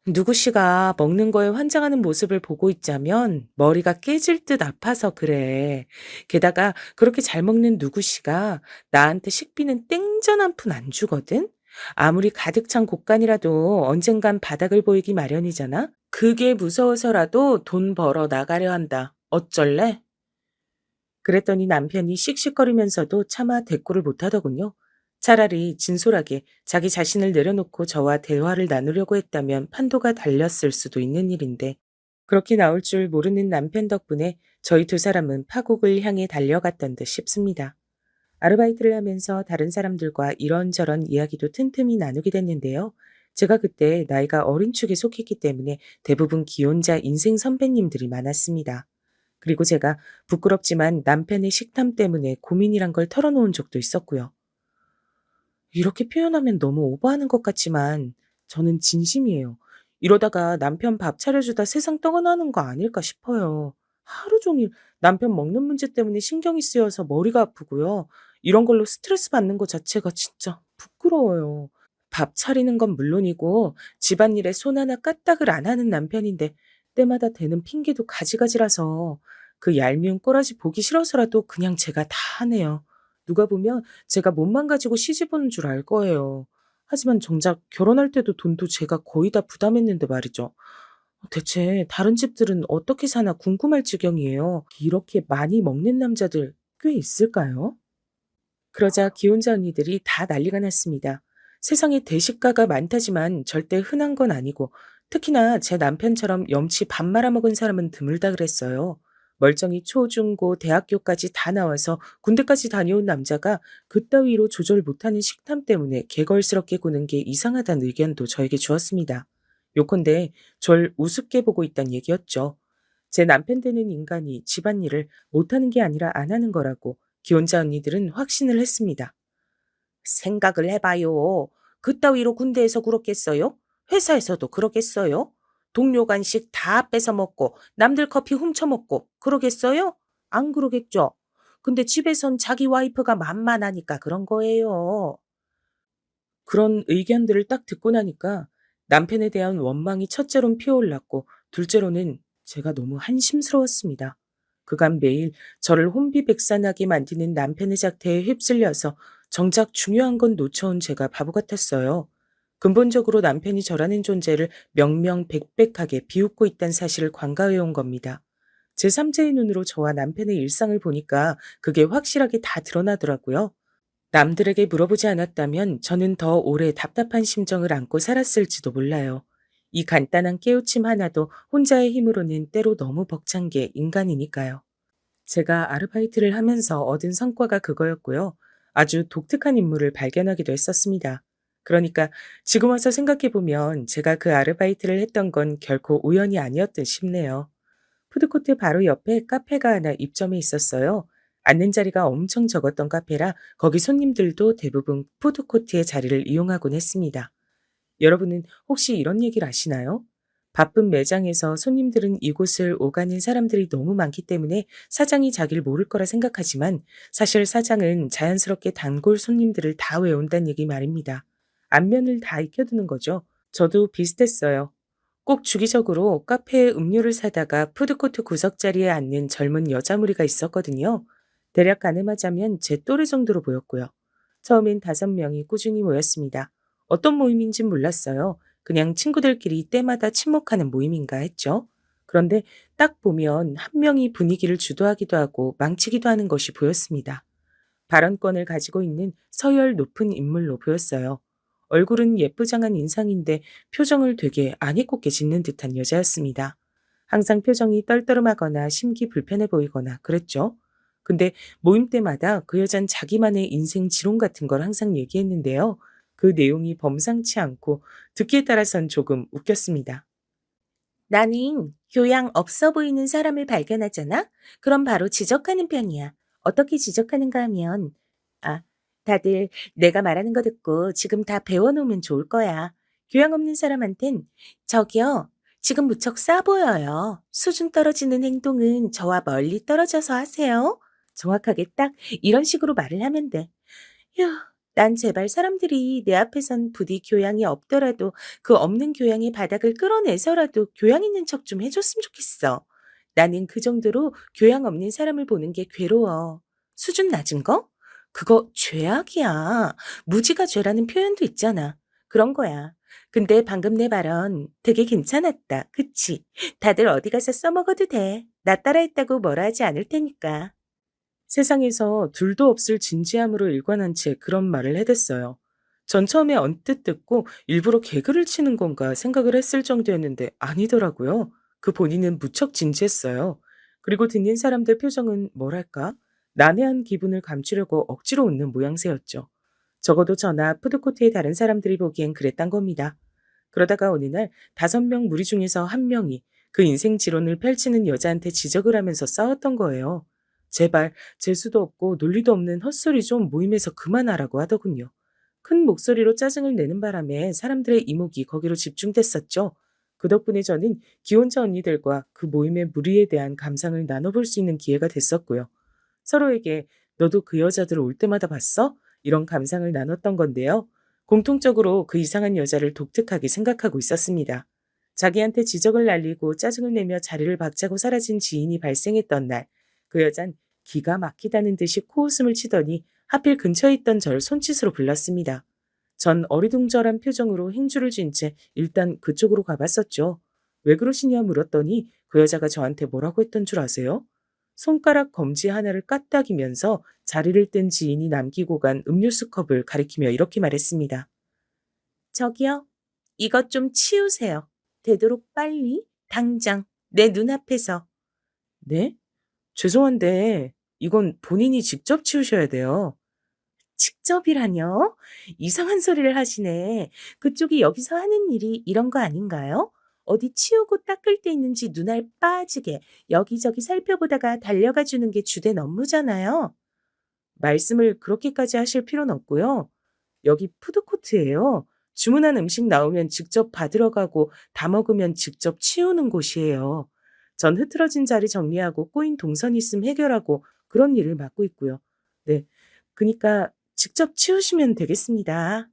누구 씨가 먹는 거에 환장하는 모습을 보고 있자면 머리가 깨질 듯 아파서 그래. 게다가 그렇게 잘 먹는 누구 씨가 나한테 식비는 땡전 한 푼 안 주거든? 아무리 가득 찬 곳간이라도 언젠간 바닥을 보이기 마련이잖아? 그게 무서워서라도 돈 벌어 나가려 한다. 어쩔래? 그랬더니 남편이 씩씩거리면서도 차마 대꾸를 못하더군요. 차라리 진솔하게 자기 자신을 내려놓고 저와 대화를 나누려고 했다면 판도가 달렸을 수도 있는 일인데 그렇게 나올 줄 모르는 남편 덕분에 저희 두 사람은 파국을 향해 달려갔던 듯 싶습니다. 아르바이트를 하면서 다른 사람들과 이런저런 이야기도 틈틈이 나누게 됐는데요. 제가 그때 나이가 어린 축에 속했기 때문에 대부분 기혼자 인생 선배님들이 많았습니다. 그리고 제가 부끄럽지만 남편의 식탐 때문에 고민이란 걸 털어놓은 적도 있었고요. 이렇게 표현하면 너무 오버하는 것 같지만 저는 진심이에요. 이러다가 남편 밥 차려주다 세상 떠나는 거 아닐까 싶어요. 하루 종일 남편 먹는 문제 때문에 신경이 쓰여서 머리가 아프고요. 이런 걸로 스트레스 받는 것 자체가 진짜 부끄러워요. 밥 차리는 건 물론이고 집안일에 손 하나 까딱을 안 하는 남편인데 때마다 대는 핑계도 가지가지라서 그 얄미운 꼬라지 보기 싫어서라도 그냥 제가 다 하네요. 누가 보면 제가 몸만 가지고 시집 오는 줄 알 거예요. 하지만 정작 결혼할 때도 돈도 제가 거의 다 부담했는데 말이죠. 대체 다른 집들은 어떻게 사나 궁금할 지경이에요. 이렇게 많이 먹는 남자들 꽤 있을까요? 그러자 기혼자 언니들이 다 난리가 났습니다. 세상에 대식가가 많다지만 절대 흔한 건 아니고 특히나 제 남편처럼 염치 밥 말아먹은 사람은 드물다 그랬어요. 멀쩡히 초, 중, 고, 대학교까지 다 나와서 군대까지 다녀온 남자가 그따위로 조절 못하는 식탐 때문에 개걸스럽게 구는 게 이상하다는 의견도 저에게 주었습니다. 요컨대 절 우습게 보고 있단 얘기였죠. 제 남편 되는 인간이 집안일을 못하는 게 아니라 안 하는 거라고 기혼자 언니들은 확신을 했습니다. 생각을 해봐요. 그따위로 군대에서 그렇겠어요? 회사에서도 그러겠어요? 동료 간식 다 뺏어 먹고 남들 커피 훔쳐 먹고 그러겠어요? 안 그러겠죠? 근데 집에선 자기 와이프가 만만하니까 그런 거예요. 그런 의견들을 딱 듣고 나니까 남편에 대한 원망이 첫째로는 피어올랐고 둘째로는 제가 너무 한심스러웠습니다. 그간 매일 저를 혼비백산하게 만드는 남편의 작태에 휩쓸려서 정작 중요한 건 놓쳐온 제가 바보 같았어요. 근본적으로 남편이 저라는 존재를 명명백백하게 비웃고 있다는 사실을 관가해온 겁니다. 제3자의 눈으로 저와 남편의 일상을 보니까 그게 확실하게 다 드러나더라고요. 남들에게 물어보지 않았다면 저는 더 오래 답답한 심정을 안고 살았을지도 몰라요. 이 간단한 깨우침 하나도 혼자의 힘으로는 때로 너무 벅찬 게 인간이니까요. 제가 아르바이트를 하면서 얻은 성과가 그거였고요. 아주 독특한 인물을 발견하기도 했었습니다. 그러니까 지금 와서 생각해보면 제가 그 아르바이트를 했던 건 결코 우연이 아니었듯 싶네요. 푸드코트 바로 옆에 카페가 하나 입점해 있었어요. 앉는 자리가 엄청 적었던 카페라 거기 손님들도 대부분 푸드코트의 자리를 이용하곤 했습니다. 여러분은 혹시 이런 얘기를 아시나요? 바쁜 매장에서 손님들은 이곳을 오가는 사람들이 너무 많기 때문에 사장이 자기를 모를 거라 생각하지만 사실 사장은 자연스럽게 단골 손님들을 다 외운다는 얘기 말입니다. 안면을 다 익혀두는 거죠. 저도 비슷했어요. 꼭 주기적으로 카페에 음료를 사다가 푸드코트 구석자리에 앉는 젊은 여자 무리가 있었거든요. 대략 가늠하자면 제 또래 정도로 보였고요. 처음엔 5명이 꾸준히 모였습니다. 어떤 모임인진 몰랐어요. 그냥 친구들끼리 때마다 친목하는 모임인가 했죠. 그런데 딱 보면 한 명이 분위기를 주도하기도 하고 망치기도 하는 것이 보였습니다. 발언권을 가지고 있는 서열 높은 인물로 보였어요. 얼굴은 예쁘장한 인상인데 표정을 되게 아니꼽게 짓는 듯한 여자였습니다. 항상 표정이 떨떠름하거나 심기 불편해 보이거나 그랬죠. 근데 모임 때마다 그 여잔 자기만의 인생 지론 같은 걸 항상 얘기했는데요. 그 내용이 범상치 않고 듣기에 따라선 조금 웃겼습니다. 나는 교양 없어 보이는 사람을 발견하잖아? 그럼 바로 지적하는 편이야. 어떻게 지적하는가 하면, 아, 다들 내가 말하는 거 듣고 지금 다 배워놓으면 좋을 거야. 교양 없는 사람한텐, 저기요, 지금 무척 싸 보여요. 수준 떨어지는 행동은 저와 멀리 떨어져서 하세요. 정확하게 딱 이런 식으로 말을 하면 돼. 휴, 난 제발 사람들이 내 앞에선 부디 교양이 없더라도 그 없는 교양의 바닥을 끌어내서라도 교양 있는 척 좀 해줬으면 좋겠어. 나는 그 정도로 교양 없는 사람을 보는 게 괴로워. 수준 낮은 거? 그거 죄악이야. 무지가 죄라는 표현도 있잖아. 그런 거야. 근데 방금 내 발언 되게 괜찮았다. 그치? 다들 어디 가서 써먹어도 돼. 나 따라했다고 뭐라 하지 않을 테니까. 세상에서 둘도 없을 진지함으로 일관한 채 그런 말을 해댔어요. 전 처음에 언뜻 듣고 일부러 개그를 치는 건가 생각을 했을 정도였는데 아니더라고요. 그 본인은 무척 진지했어요. 그리고 듣는 사람들 표정은 뭐랄까? 난해한 기분을 감추려고 억지로 웃는 모양새였죠. 적어도 저나 푸드코트의 다른 사람들이 보기엔 그랬단 겁니다. 그러다가 어느 날 5명 무리 중에서 한 명이 그 인생 지론을 펼치는 여자한테 지적을 하면서 싸웠던 거예요. 제발 재수도 없고 논리도 없는 헛소리 좀 모임에서 그만하라고 하더군요. 큰 목소리로 짜증을 내는 바람에 사람들의 이목이 거기로 집중됐었죠. 그 덕분에 저는 기혼자 언니들과 그 모임의 무리에 대한 감상을 나눠볼 수 있는 기회가 됐었고요. 서로에게 너도 그 여자들 올 때마다 봤어? 이런 감상을 나눴던 건데요. 공통적으로 그 이상한 여자를 독특하게 생각하고 있었습니다. 자기한테 지적을 날리고 짜증을 내며 자리를 박차고 사라진 지인이 발생했던 날, 그 여잔 기가 막히다는 듯이 코웃음을 치더니 하필 근처에 있던 절 손짓으로 불렀습니다. 전 어리둥절한 표정으로 행주를 쥔 채 일단 그쪽으로 가봤었죠. 왜 그러시냐 물었더니 그 여자가 저한테 뭐라고 했던 줄 아세요? 손가락 검지 하나를 까딱이면서 자리를 뜬 지인이 남기고 간 음료수 컵을 가리키며 이렇게 말했습니다. 저기요, 이것 좀 치우세요. 되도록 빨리, 당장, 내 눈앞에서. 네? 죄송한데 이건 본인이 직접 치우셔야 돼요. 직접이라뇨? 이상한 소리를 하시네. 그쪽이 여기서 하는 일이 이런 거 아닌가요? 어디 치우고 닦을 데 있는지 눈알 빠지게 여기저기 살펴보다가 달려가 주는 게 주된 업무잖아요. 말씀을 그렇게까지 하실 필요는 없고요. 여기 푸드코트예요. 주문한 음식 나오면 직접 받으러 가고 다 먹으면 직접 치우는 곳이에요. 전 흐트러진 자리 정리하고 꼬인 동선 있음 해결하고 그런 일을 맡고 있고요. 네. 그니까 직접 치우시면 되겠습니다.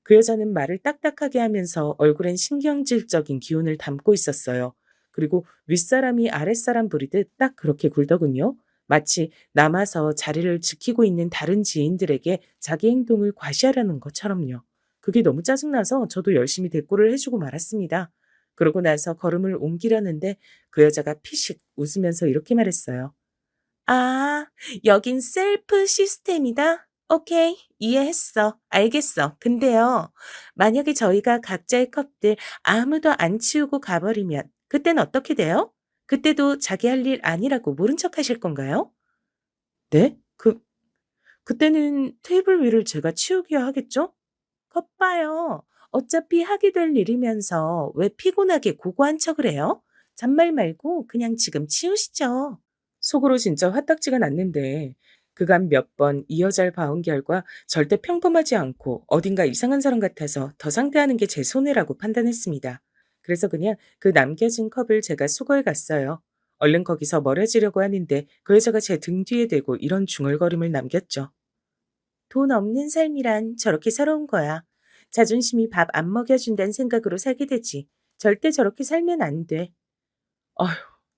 그 여자는 말을 딱딱하게 하면서 얼굴엔 신경질적인 기운을 담고 있었어요. 그리고 윗사람이 아랫사람 부리듯 딱 그렇게 굴더군요. 마치 남아서 자리를 지키고 있는 다른 지인들에게 자기 행동을 과시하려는 것처럼요. 그게 너무 짜증나서 저도 열심히 대꾸를 해주고 말았습니다. 그러고 나서 걸음을 옮기려는데 그 여자가 피식 웃으면서 이렇게 말했어요. 아, 여긴 셀프 시스템이다? 오케이, 이해했어. 알겠어. 근데요, 만약에 저희가 각자의 컵들 아무도 안 치우고 가버리면 그땐 어떻게 돼요? 그때도 자기 할 일 아니라고 모른 척 하실 건가요? 네? 그때는 테이블 위를 제가 치우기야 하겠죠? 것 봐요. 어차피 하게 될 일이면서 왜 피곤하게 고고한 척을 해요? 잔말 말고 그냥 지금 치우시죠. 속으로 진짜 화딱지가 났는데 그간 몇 번 이 여자를 봐온 결과 절대 평범하지 않고 어딘가 이상한 사람 같아서 더 상대하는 게 제 손해라고 판단했습니다. 그래서 그냥 그 남겨진 컵을 제가 수거해 갔어요. 얼른 거기서 멀어지려고 하는데 그 여자가 제 등 뒤에 대고 이런 중얼거림을 남겼죠. 돈 없는 삶이란 저렇게 살아온 거야. 자존심이 밥 안 먹여준다는 생각으로 살게 되지. 절대 저렇게 살면 안 돼. 아휴,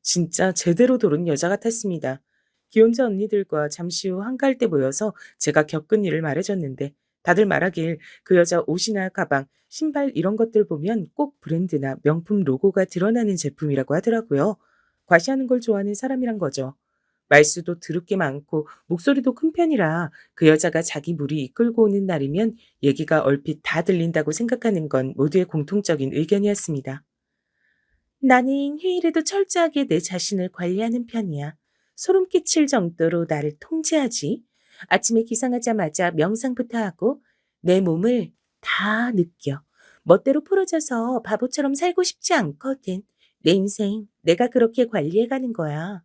진짜 제대로 도른 여자 같았습니다. 기혼자 언니들과 잠시 후 한가할 때 모여서 제가 겪은 일을 말해줬는데 다들 말하길 그 여자 옷이나 가방, 신발 이런 것들 보면 꼭 브랜드나 명품 로고가 드러나는 제품이라고 하더라고요. 과시하는 걸 좋아하는 사람이란 거죠. 말수도 드럽게 많고 목소리도 큰 편이라 그 여자가 자기 무리 이끌고 오는 날이면 얘기가 얼핏 다 들린다고 생각하는 건 모두의 공통적인 의견이었습니다. 나는 휴일에도 철저하게 내 자신을 관리하는 편이야. 소름 끼칠 정도로 나를 통제하지. 아침에 기상하자마자 명상부터 하고 내 몸을 다 느껴. 멋대로 풀어져서 바보처럼 살고 싶지 않거든. 내 인생 내가 그렇게 관리해가는 거야.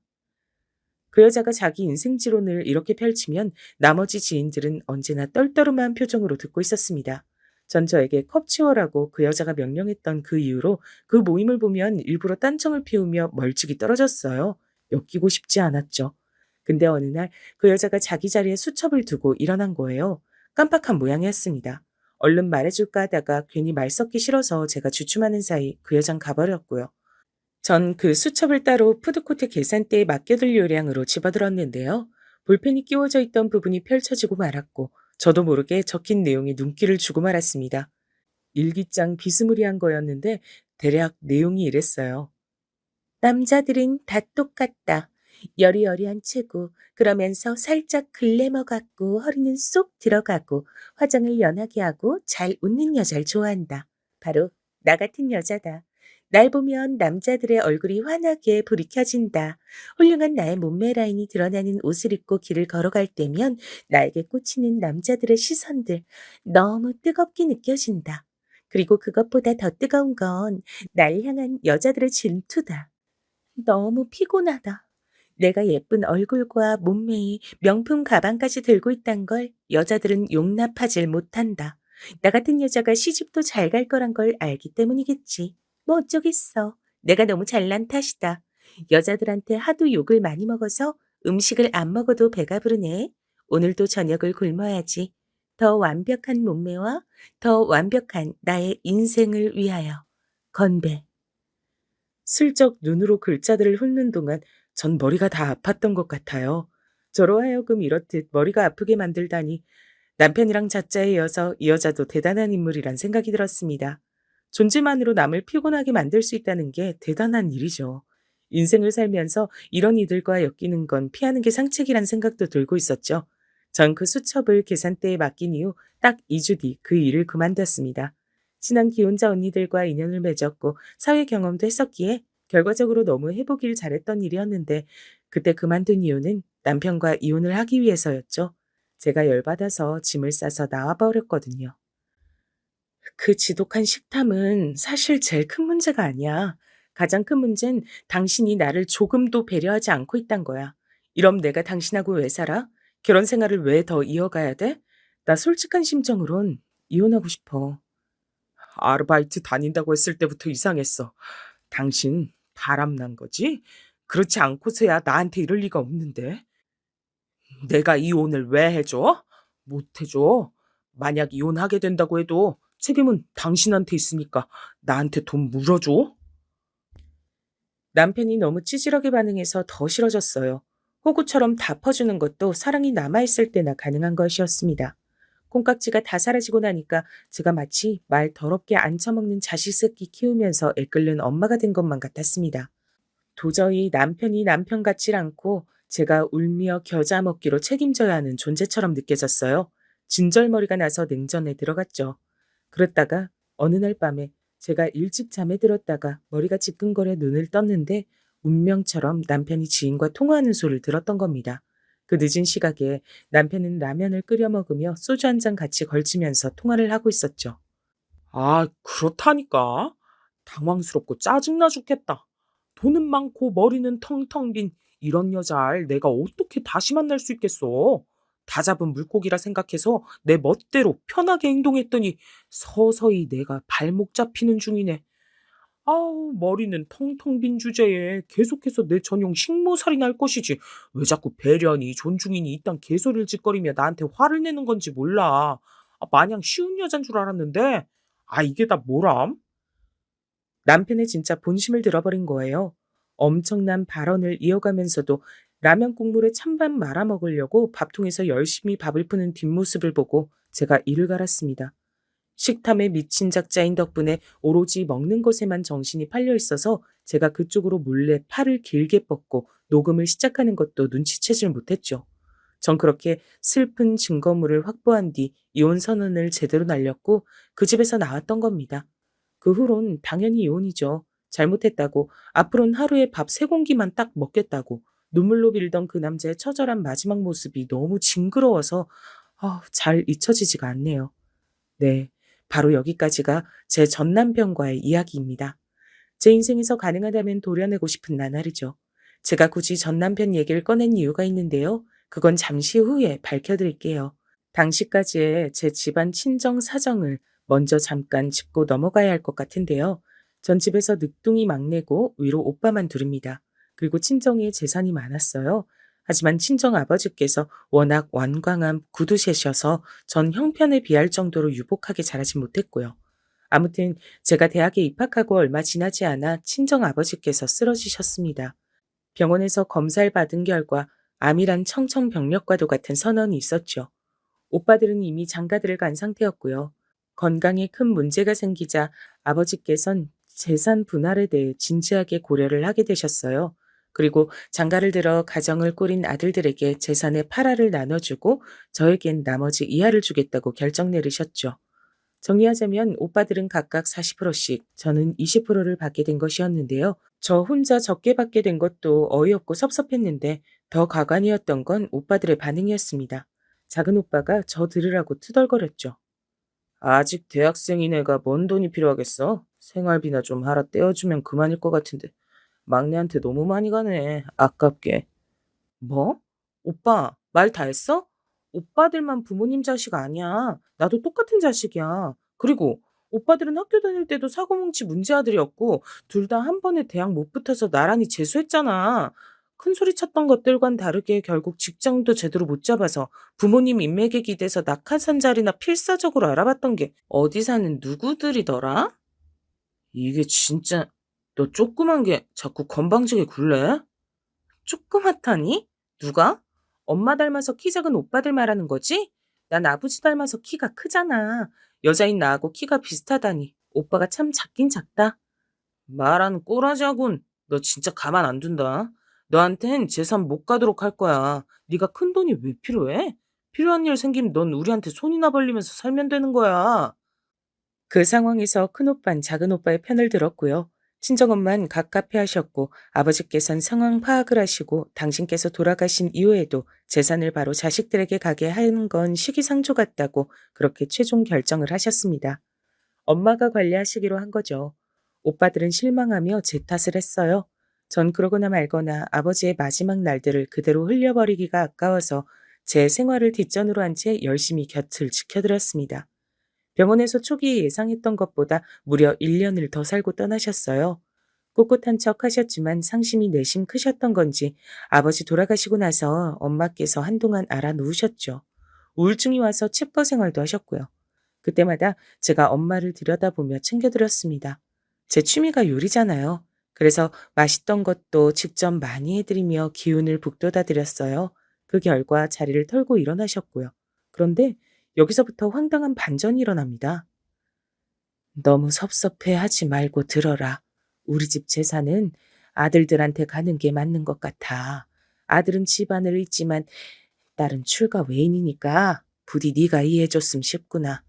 그 여자가 자기 인생지론을 이렇게 펼치면 나머지 지인들은 언제나 떨떠름한 표정으로 듣고 있었습니다. 전 저에게 컵 치워라고 그 여자가 명령했던 그 이후로 그 모임을 보면 일부러 딴청을 피우며 멀찍이 떨어졌어요. 엮이고 싶지 않았죠. 근데 어느 날 그 여자가 자기 자리에 수첩을 두고 일어난 거예요. 깜빡한 모양이었습니다. 얼른 말해줄까 하다가 괜히 말 섞기 싫어서 제가 주춤하는 사이 그 여잔 가버렸고요. 전 그 수첩을 따로 푸드코트 계산대에 맡겨둘 요량으로 집어들었는데요. 볼펜이 끼워져 있던 부분이 펼쳐지고 말았고 저도 모르게 적힌 내용에 눈길을 주고 말았습니다. 일기장 비스무리한 거였는데 대략 내용이 이랬어요. 남자들은 다 똑같다. 여리여리한 체구, 그러면서 살짝 글래머 같고 허리는 쏙 들어가고 화장을 연하게 하고 잘 웃는 여자를 좋아한다. 바로 나 같은 여자다. 날 보면 남자들의 얼굴이 환하게 불이 켜진다. 훌륭한 나의 몸매 라인이 드러나는 옷을 입고 길을 걸어갈 때면 나에게 꽂히는 남자들의 시선들 너무 뜨겁게 느껴진다. 그리고 그것보다 더 뜨거운 건 날 향한 여자들의 질투다. 너무 피곤하다. 내가 예쁜 얼굴과 몸매에 명품 가방까지 들고 있단 걸 여자들은 용납하질 못한다. 나 같은 여자가 시집도 잘 갈 거란 걸 알기 때문이겠지. 뭐 어쩌겠어. 내가 너무 잘난 탓이다. 여자들한테 하도 욕을 많이 먹어서 음식을 안 먹어도 배가 부르네. 오늘도 저녁을 굶어야지. 더 완벽한 몸매와 더 완벽한 나의 인생을 위하여. 건배. 슬쩍 눈으로 글자들을 훑는 동안 전 머리가 다 아팠던 것 같아요. 저로 하여금 이렇듯 머리가 아프게 만들다니 남편이랑 자자에 이어서 이 여자도 대단한 인물이란 생각이 들었습니다. 존재만으로 남을 피곤하게 만들 수 있다는 게 대단한 일이죠. 인생을 살면서 이런 이들과 엮이는 건 피하는 게 상책이란 생각도 들고 있었죠. 전 그 수첩을 계산대에 맡긴 이후 딱 2주 뒤 그 일을 그만뒀습니다. 친한 기혼자 언니들과 인연을 맺었고 사회 경험도 했었기에 결과적으로 너무 해보길 잘했던 일이었는데 그때 그만둔 이유는 남편과 이혼을 하기 위해서였죠. 제가 열받아서 짐을 싸서 나와버렸거든요. 그 지독한 식탐은 사실 제일 큰 문제가 아니야. 가장 큰 문제는 당신이 나를 조금도 배려하지 않고 있단 거야. 이럼 내가 당신하고 왜 살아? 결혼 생활을 왜 더 이어가야 돼? 나 솔직한 심정으론 이혼하고 싶어. 아르바이트 다닌다고 했을 때부터 이상했어. 당신 바람난 거지? 그렇지 않고서야 나한테 이럴 리가 없는데. 내가 이혼을 왜 해줘? 못 해줘. 만약 이혼하게 된다고 해도 책임은 당신한테 있으니까 나한테 돈 물어줘. 남편이 너무 찌질하게 반응해서 더 싫어졌어요. 호구처럼 다 퍼주는 것도 사랑이 남아있을 때나 가능한 것이었습니다. 콩깍지가 다 사라지고 나니까 제가 마치 말 더럽게 안 처먹는 자식 새끼 키우면서 애끓는 엄마가 된 것만 같았습니다. 도저히 남편이 남편 같질 않고 제가 울며 겨자 먹기로 책임져야 하는 존재처럼 느껴졌어요. 진절머리가 나서 냉전에 들어갔죠. 그랬다가 어느 날 밤에 제가 일찍 잠에 들었다가 머리가 지끈거려 눈을 떴는데 운명처럼 남편이 지인과 통화하는 소리를 들었던 겁니다. 그 늦은 시각에 남편은 라면을 끓여 먹으며 소주 한 잔 같이 걸치면서 통화를 하고 있었죠. 아, 그렇다니까. 당황스럽고 짜증나 죽겠다. 돈은 많고 머리는 텅텅 빈 이런 여자를 내가 어떻게 다시 만날 수 있겠어. 다 잡은 물고기라 생각해서 내 멋대로 편하게 행동했더니 서서히 내가 발목 잡히는 중이네. 아우, 머리는 텅텅 빈 주제에 계속해서 내 전용 식모살이 날 것이지. 왜 자꾸 배려니 존중이니 이딴 개소리를 짓거리며 나한테 화를 내는 건지 몰라. 아, 마냥 쉬운 여잔 줄 알았는데. 아, 이게 다 뭐람? 남편의 진짜 본심을 들어버린 거예요. 엄청난 발언을 이어가면서도 라면 국물에 찬밥 말아 먹으려고 밥통에서 열심히 밥을 푸는 뒷모습을 보고 제가 이를 갈았습니다. 식탐에 미친 작자인 덕분에 오로지 먹는 것에만 정신이 팔려 있어서 제가 그쪽으로 몰래 팔을 길게 뻗고 녹음을 시작하는 것도 눈치채질 못했죠. 전 그렇게 슬픈 증거물을 확보한 뒤 이혼 선언을 제대로 날렸고 그 집에서 나왔던 겁니다. 그 후론 당연히 이혼이죠. 잘못했다고 앞으로는 하루에 밥 3공기만 딱 먹겠다고 눈물로 빌던 그 남자의 처절한 마지막 모습이 너무 징그러워서 잘 잊혀지지가 않네요. 네, 바로 여기까지가 제 전 남편과의 이야기입니다. 제 인생에서 가능하다면 도려내고 싶은 나날이죠. 제가 굳이 전 남편 얘기를 꺼낸 이유가 있는데요. 그건 잠시 후에 밝혀드릴게요. 당시까지의 제 집안 친정 사정을 먼저 잠깐 짚고 넘어가야 할 것 같은데요. 전 집에서 늑둥이 막내고 위로 오빠만 둘입니다. 그리고 친정에 재산이 많았어요. 하지만 친정 아버지께서 워낙 완강한 구두쇠셔서 전 형편에 비할 정도로 유복하게 자라진 못했고요. 아무튼 제가 대학에 입학하고 얼마 지나지 않아 친정 아버지께서 쓰러지셨습니다. 병원에서 검사를 받은 결과 암이란 청천벽력과도 같은 선언이 있었죠. 오빠들은 이미 장가들을 간 상태였고요. 건강에 큰 문제가 생기자 아버지께선 재산 분할에 대해 진지하게 고려를 하게 되셨어요. 그리고 장가를 들어 가정을 꾸린 아들들에게 재산의 8할을 나눠주고 저에겐 나머지 2할을 주겠다고 결정 내리셨죠. 정리하자면 오빠들은 각각 40%씩, 저는 20%를 받게 된 것이었는데요. 저 혼자 적게 받게 된 것도 어이없고 섭섭했는데 더 가관이었던 건 오빠들의 반응이었습니다. 작은 오빠가 저 들으라고 투덜거렸죠. 아직 대학생인 애가 뭔 돈이 필요하겠어? 생활비나 좀 하라 떼어주면 그만일 것 같은데 막내한테 너무 많이 가네. 아깝게. 뭐? 오빠, 말 다 했어? 오빠들만 부모님 자식 아니야. 나도 똑같은 자식이야. 그리고 오빠들은 학교 다닐 때도 사고뭉치 문제 아들이었고 둘 다 한 번에 대학 못 붙어서 나란히 재수했잖아. 큰 소리 쳤던 것들과는 다르게 결국 직장도 제대로 못 잡아서 부모님 인맥에 기대서 낙하산 자리나 필사적으로 알아봤던 게 어디 사는 누구들이더라? 이게 진짜 너 조그만 게 자꾸 건방지게 굴래? 조그맣다니? 누가? 엄마 닮아서 키 작은 오빠들 말하는 거지? 난 아버지 닮아서 키가 크잖아. 여자인 나하고 키가 비슷하다니. 오빠가 참 작긴 작다. 말하는 꼬라지하군. 너 진짜 가만 안 둔다. 너한텐 재산 못 가도록 할 거야. 네가 큰 돈이 왜 필요해? 필요한 일 생기면 넌 우리한테 손이나 벌리면서 살면 되는 거야. 그 상황에서 큰오빤 작은오빠의 편을 들었고요. 친정엄만 갑갑해하셨고 아버지께선 상황 파악을 하시고 당신께서 돌아가신 이후에도 재산을 바로 자식들에게 가게 하는 건 시기상조 같다고 그렇게 최종 결정을 하셨습니다. 엄마가 관리하시기로 한 거죠. 오빠들은 실망하며 제 탓을 했어요. 전 그러거나 말거나 아버지의 마지막 날들을 그대로 흘려버리기가 아까워서 제 생활을 뒷전으로 한 채 열심히 곁을 지켜드렸습니다. 병원에서 초기에 예상했던 것보다 무려 1년을 더 살고 떠나셨어요. 꿋꿋한 척 하셨지만 상심이 내심 크셨던 건지 아버지 돌아가시고 나서 엄마께서 한동안 알아누우셨죠. 우울증이 와서 칩거 생활도 하셨고요. 그때마다 제가 엄마를 들여다보며 챙겨드렸습니다. 제 취미가 요리잖아요. 그래서 맛있던 것도 직접 많이 해드리며 기운을 북돋아 드렸어요. 그 결과 자리를 털고 일어나셨고요. 그런데 여기서부터 황당한 반전이 일어납니다. 너무 섭섭해 하지 말고 들어라. 우리 집 재산은 아들들한테 가는 게 맞는 것 같아. 아들은 집안을 잇지만 딸은 출가 외인이니까 부디 네가 이해해줬으면 싶구나.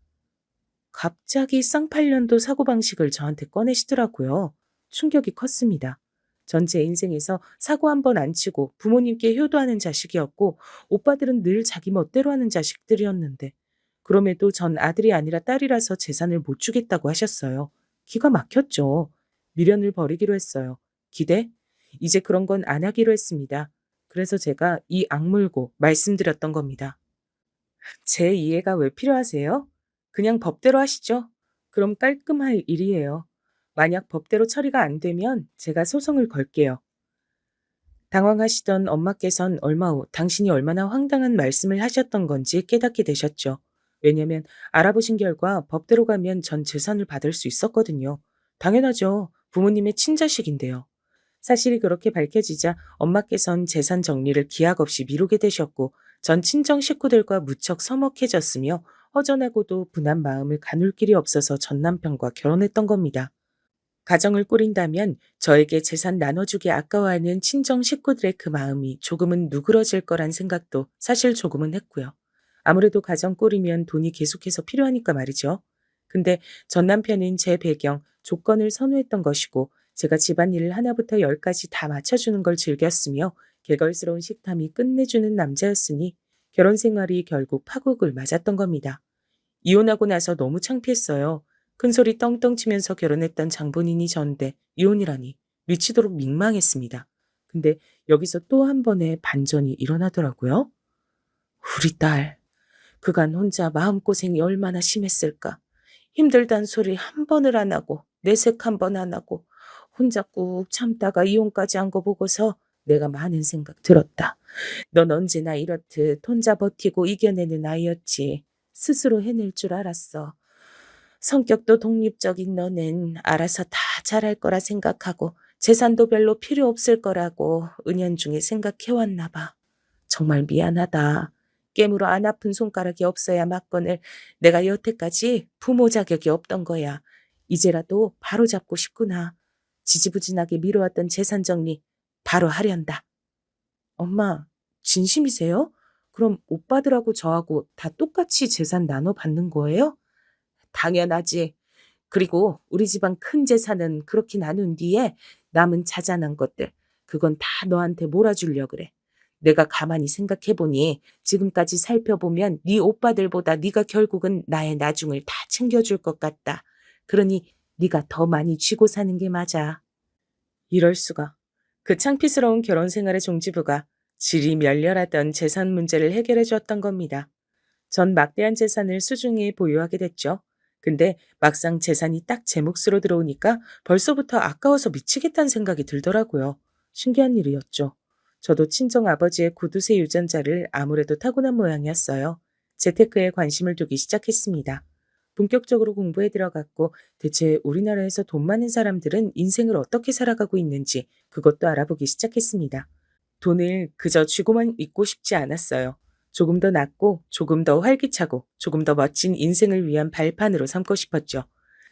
갑자기 쌍팔년도 사고방식을 저한테 꺼내시더라고요. 충격이 컸습니다. 전체 인생에서 사고 한 번 안 치고 부모님께 효도하는 자식이었고 오빠들은 늘 자기 멋대로 하는 자식들이었는데 그럼에도 전 아들이 아니라 딸이라서 재산을 못 주겠다고 하셨어요. 기가 막혔죠. 미련을 버리기로 했어요. 기대? 이제 그런 건 안 하기로 했습니다. 그래서 제가 이 악물고 말씀드렸던 겁니다. 제 이해가 왜 필요하세요? 그냥 법대로 하시죠. 그럼 깔끔할 일이에요. 만약 법대로 처리가 안 되면 제가 소송을 걸게요. 당황하시던 엄마께선 얼마 후 당신이 얼마나 황당한 말씀을 하셨던 건지 깨닫게 되셨죠. 왜냐면 알아보신 결과 법대로 가면 전 재산을 받을 수 있었거든요. 당연하죠. 부모님의 친자식인데요. 사실이 그렇게 밝혀지자 엄마께선 재산 정리를 기약 없이 미루게 되셨고 전 친정 식구들과 무척 서먹해졌으며 허전하고도 분한 마음을 가눌 길이 없어서 전 남편과 결혼했던 겁니다. 가정을 꾸린다면 저에게 재산 나눠주기 아까워하는 친정 식구들의 그 마음이 조금은 누그러질 거란 생각도 사실 조금은 했고요. 아무래도 가정 꾸리면 돈이 계속해서 필요하니까 말이죠. 근데 전 남편은 제 배경, 조건을 선호했던 것이고 제가 집안일을 하나부터 열까지 다 맞춰주는 걸 즐겼으며 개걸스러운 식탐이 끝내주는 남자였으니 결혼 생활이 결국 파국을 맞았던 겁니다. 이혼하고 나서 너무 창피했어요. 큰소리 떵떵 치면서 결혼했던 장본인이 전데 이혼이라니 미치도록 민망했습니다. 근데 여기서 또 한 번의 반전이 일어나더라고요. 우리 딸, 그간 혼자 마음고생이 얼마나 심했을까. 힘들단 소리 한 번을 안 하고 내색 한 번 안 하고 혼자 꾹 참다가 이혼까지 한 거 보고서 내가 많은 생각 들었다. 넌 언제나 이렇듯 혼자 버티고 이겨내는 아이였지. 스스로 해낼 줄 알았어. 성격도 독립적인 너는 알아서 다 잘할 거라 생각하고 재산도 별로 필요 없을 거라고 은연중에 생각해왔나 봐. 정말 미안하다. 깨물어 안 아픈 손가락이 없어야 맞거늘 내가 여태까지 부모 자격이 없던 거야. 이제라도 바로 잡고 싶구나. 지지부진하게 미뤄왔던 재산 정리 바로 하련다. 엄마, 진심이세요? 그럼 오빠들하고 저하고 다 똑같이 재산 나눠 받는 거예요? 당연하지. 그리고 우리 집안 큰 재산은 그렇게 나눈 뒤에 남은 자잘한 것들, 그건 다 너한테 몰아주려 그래. 내가 가만히 생각해보니 지금까지 살펴보면 네 오빠들보다 네가 결국은 나의 나중을 다 챙겨줄 것 같다. 그러니 네가 더 많이 쥐고 사는 게 맞아. 이럴 수가. 그 창피스러운 결혼 생활의 종지부가 질이 멸렬하던 재산 문제를 해결해 주었던 겁니다. 전 막대한 재산을 수중에 보유하게 됐죠. 근데 막상 재산이 딱 제 몫으로 들어오니까 벌써부터 아까워서 미치겠다는 생각이 들더라고요. 신기한 일이었죠. 저도 친정 아버지의 구두쇠 유전자를 아무래도 타고난 모양이었어요. 재테크에 관심을 두기 시작했습니다. 본격적으로 공부에 들어갔고 대체 우리나라에서 돈 많은 사람들은 인생을 어떻게 살아가고 있는지 그것도 알아보기 시작했습니다. 돈을 그저 쥐고만 있고 싶지 않았어요. 조금 더 낫고 조금 더 활기차고 조금 더 멋진 인생을 위한 발판으로 삼고 싶었죠.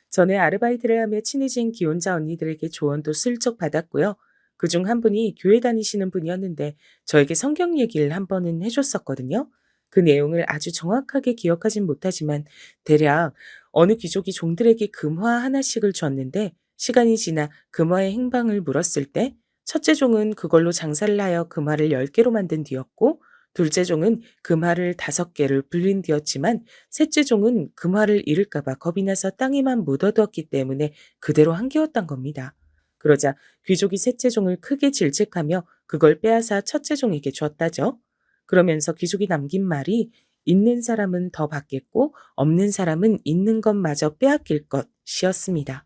전에 아르바이트를 하며 친해진 기혼자 언니들에게 조언도 슬쩍 받았고요. 그중 한 분이 교회 다니시는 분이었는데 저에게 성경 얘기를 한 번은 해줬었거든요. 그 내용을 아주 정확하게 기억하진 못하지만 대략 어느 귀족이 종들에게 금화 하나씩을 줬는데 시간이 지나 금화의 행방을 물었을 때 첫째 종은 그걸로 장사를 하여 금화를 10개로 만든 뒤였고 둘째 종은 금화를 5개를 불린 뒤였지만 셋째 종은 금화를 잃을까 봐 겁이 나서 땅에만 묻어두었기 때문에 그대로 한 개였던 겁니다. 그러자 귀족이 셋째 종을 크게 질책하며 그걸 빼앗아 첫째 종에게 줬다죠. 그러면서 귀족이 남긴 말이 있는 사람은 더 받겠고 없는 사람은 있는 것마저 빼앗길 것이었습니다.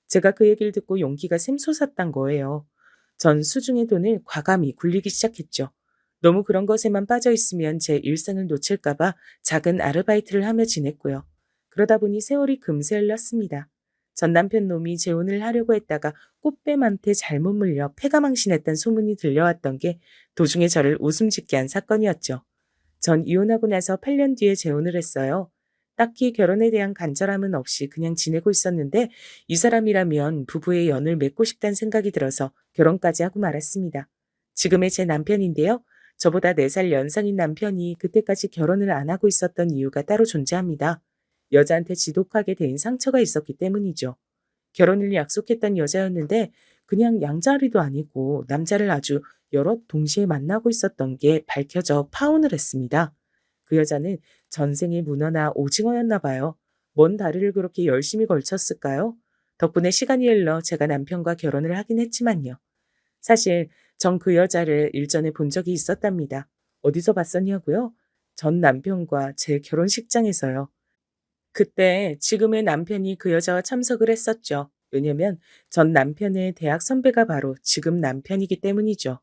제가 그 얘기를 듣고 용기가 샘솟았단 거예요. 전 수중의 돈을 과감히 굴리기 시작했죠. 너무 그런 것에만 빠져 있으면 제 일상을 놓칠까 봐 작은 아르바이트를 하며 지냈고요. 그러다 보니 세월이 금세 흘렀습니다. 전 남편 놈이 재혼을 하려고 했다가 꽃뱀한테 잘못 물려 패가망신했던 소문이 들려왔던 게 도중에 저를 웃음 짓게 한 사건이었죠. 전 이혼하고 나서 8년 뒤에 재혼을 했어요. 딱히 결혼에 대한 간절함은 없이 그냥 지내고 있었는데 이 사람이라면 부부의 연을 맺고 싶다는 생각이 들어서 결혼까지 하고 말았습니다. 지금의 제 남편인데요. 저보다 4살 연상인 남편이 그때까지 결혼을 안 하고 있었던 이유가 따로 존재합니다. 여자한테 지독하게 대인 상처가 있었기 때문이죠. 결혼을 약속했던 여자였는데 그냥 양자리도 아니고 남자를 아주 여럿 동시에 만나고 있었던 게 밝혀져 파혼을 했습니다. 그 여자는 전생의 문어나 오징어였나 봐요. 뭔 다리를 그렇게 열심히 걸쳤을까요? 덕분에 시간이 흘러 제가 남편과 결혼을 하긴 했지만요. 사실 전 그 여자를 일전에 본 적이 있었답니다. 어디서 봤었냐고요? 전 남편과 제 결혼식장에서요. 그때 지금의 남편이 그 여자와 참석을 했었죠. 왜냐면 전 남편의 대학 선배가 바로 지금 남편이기 때문이죠.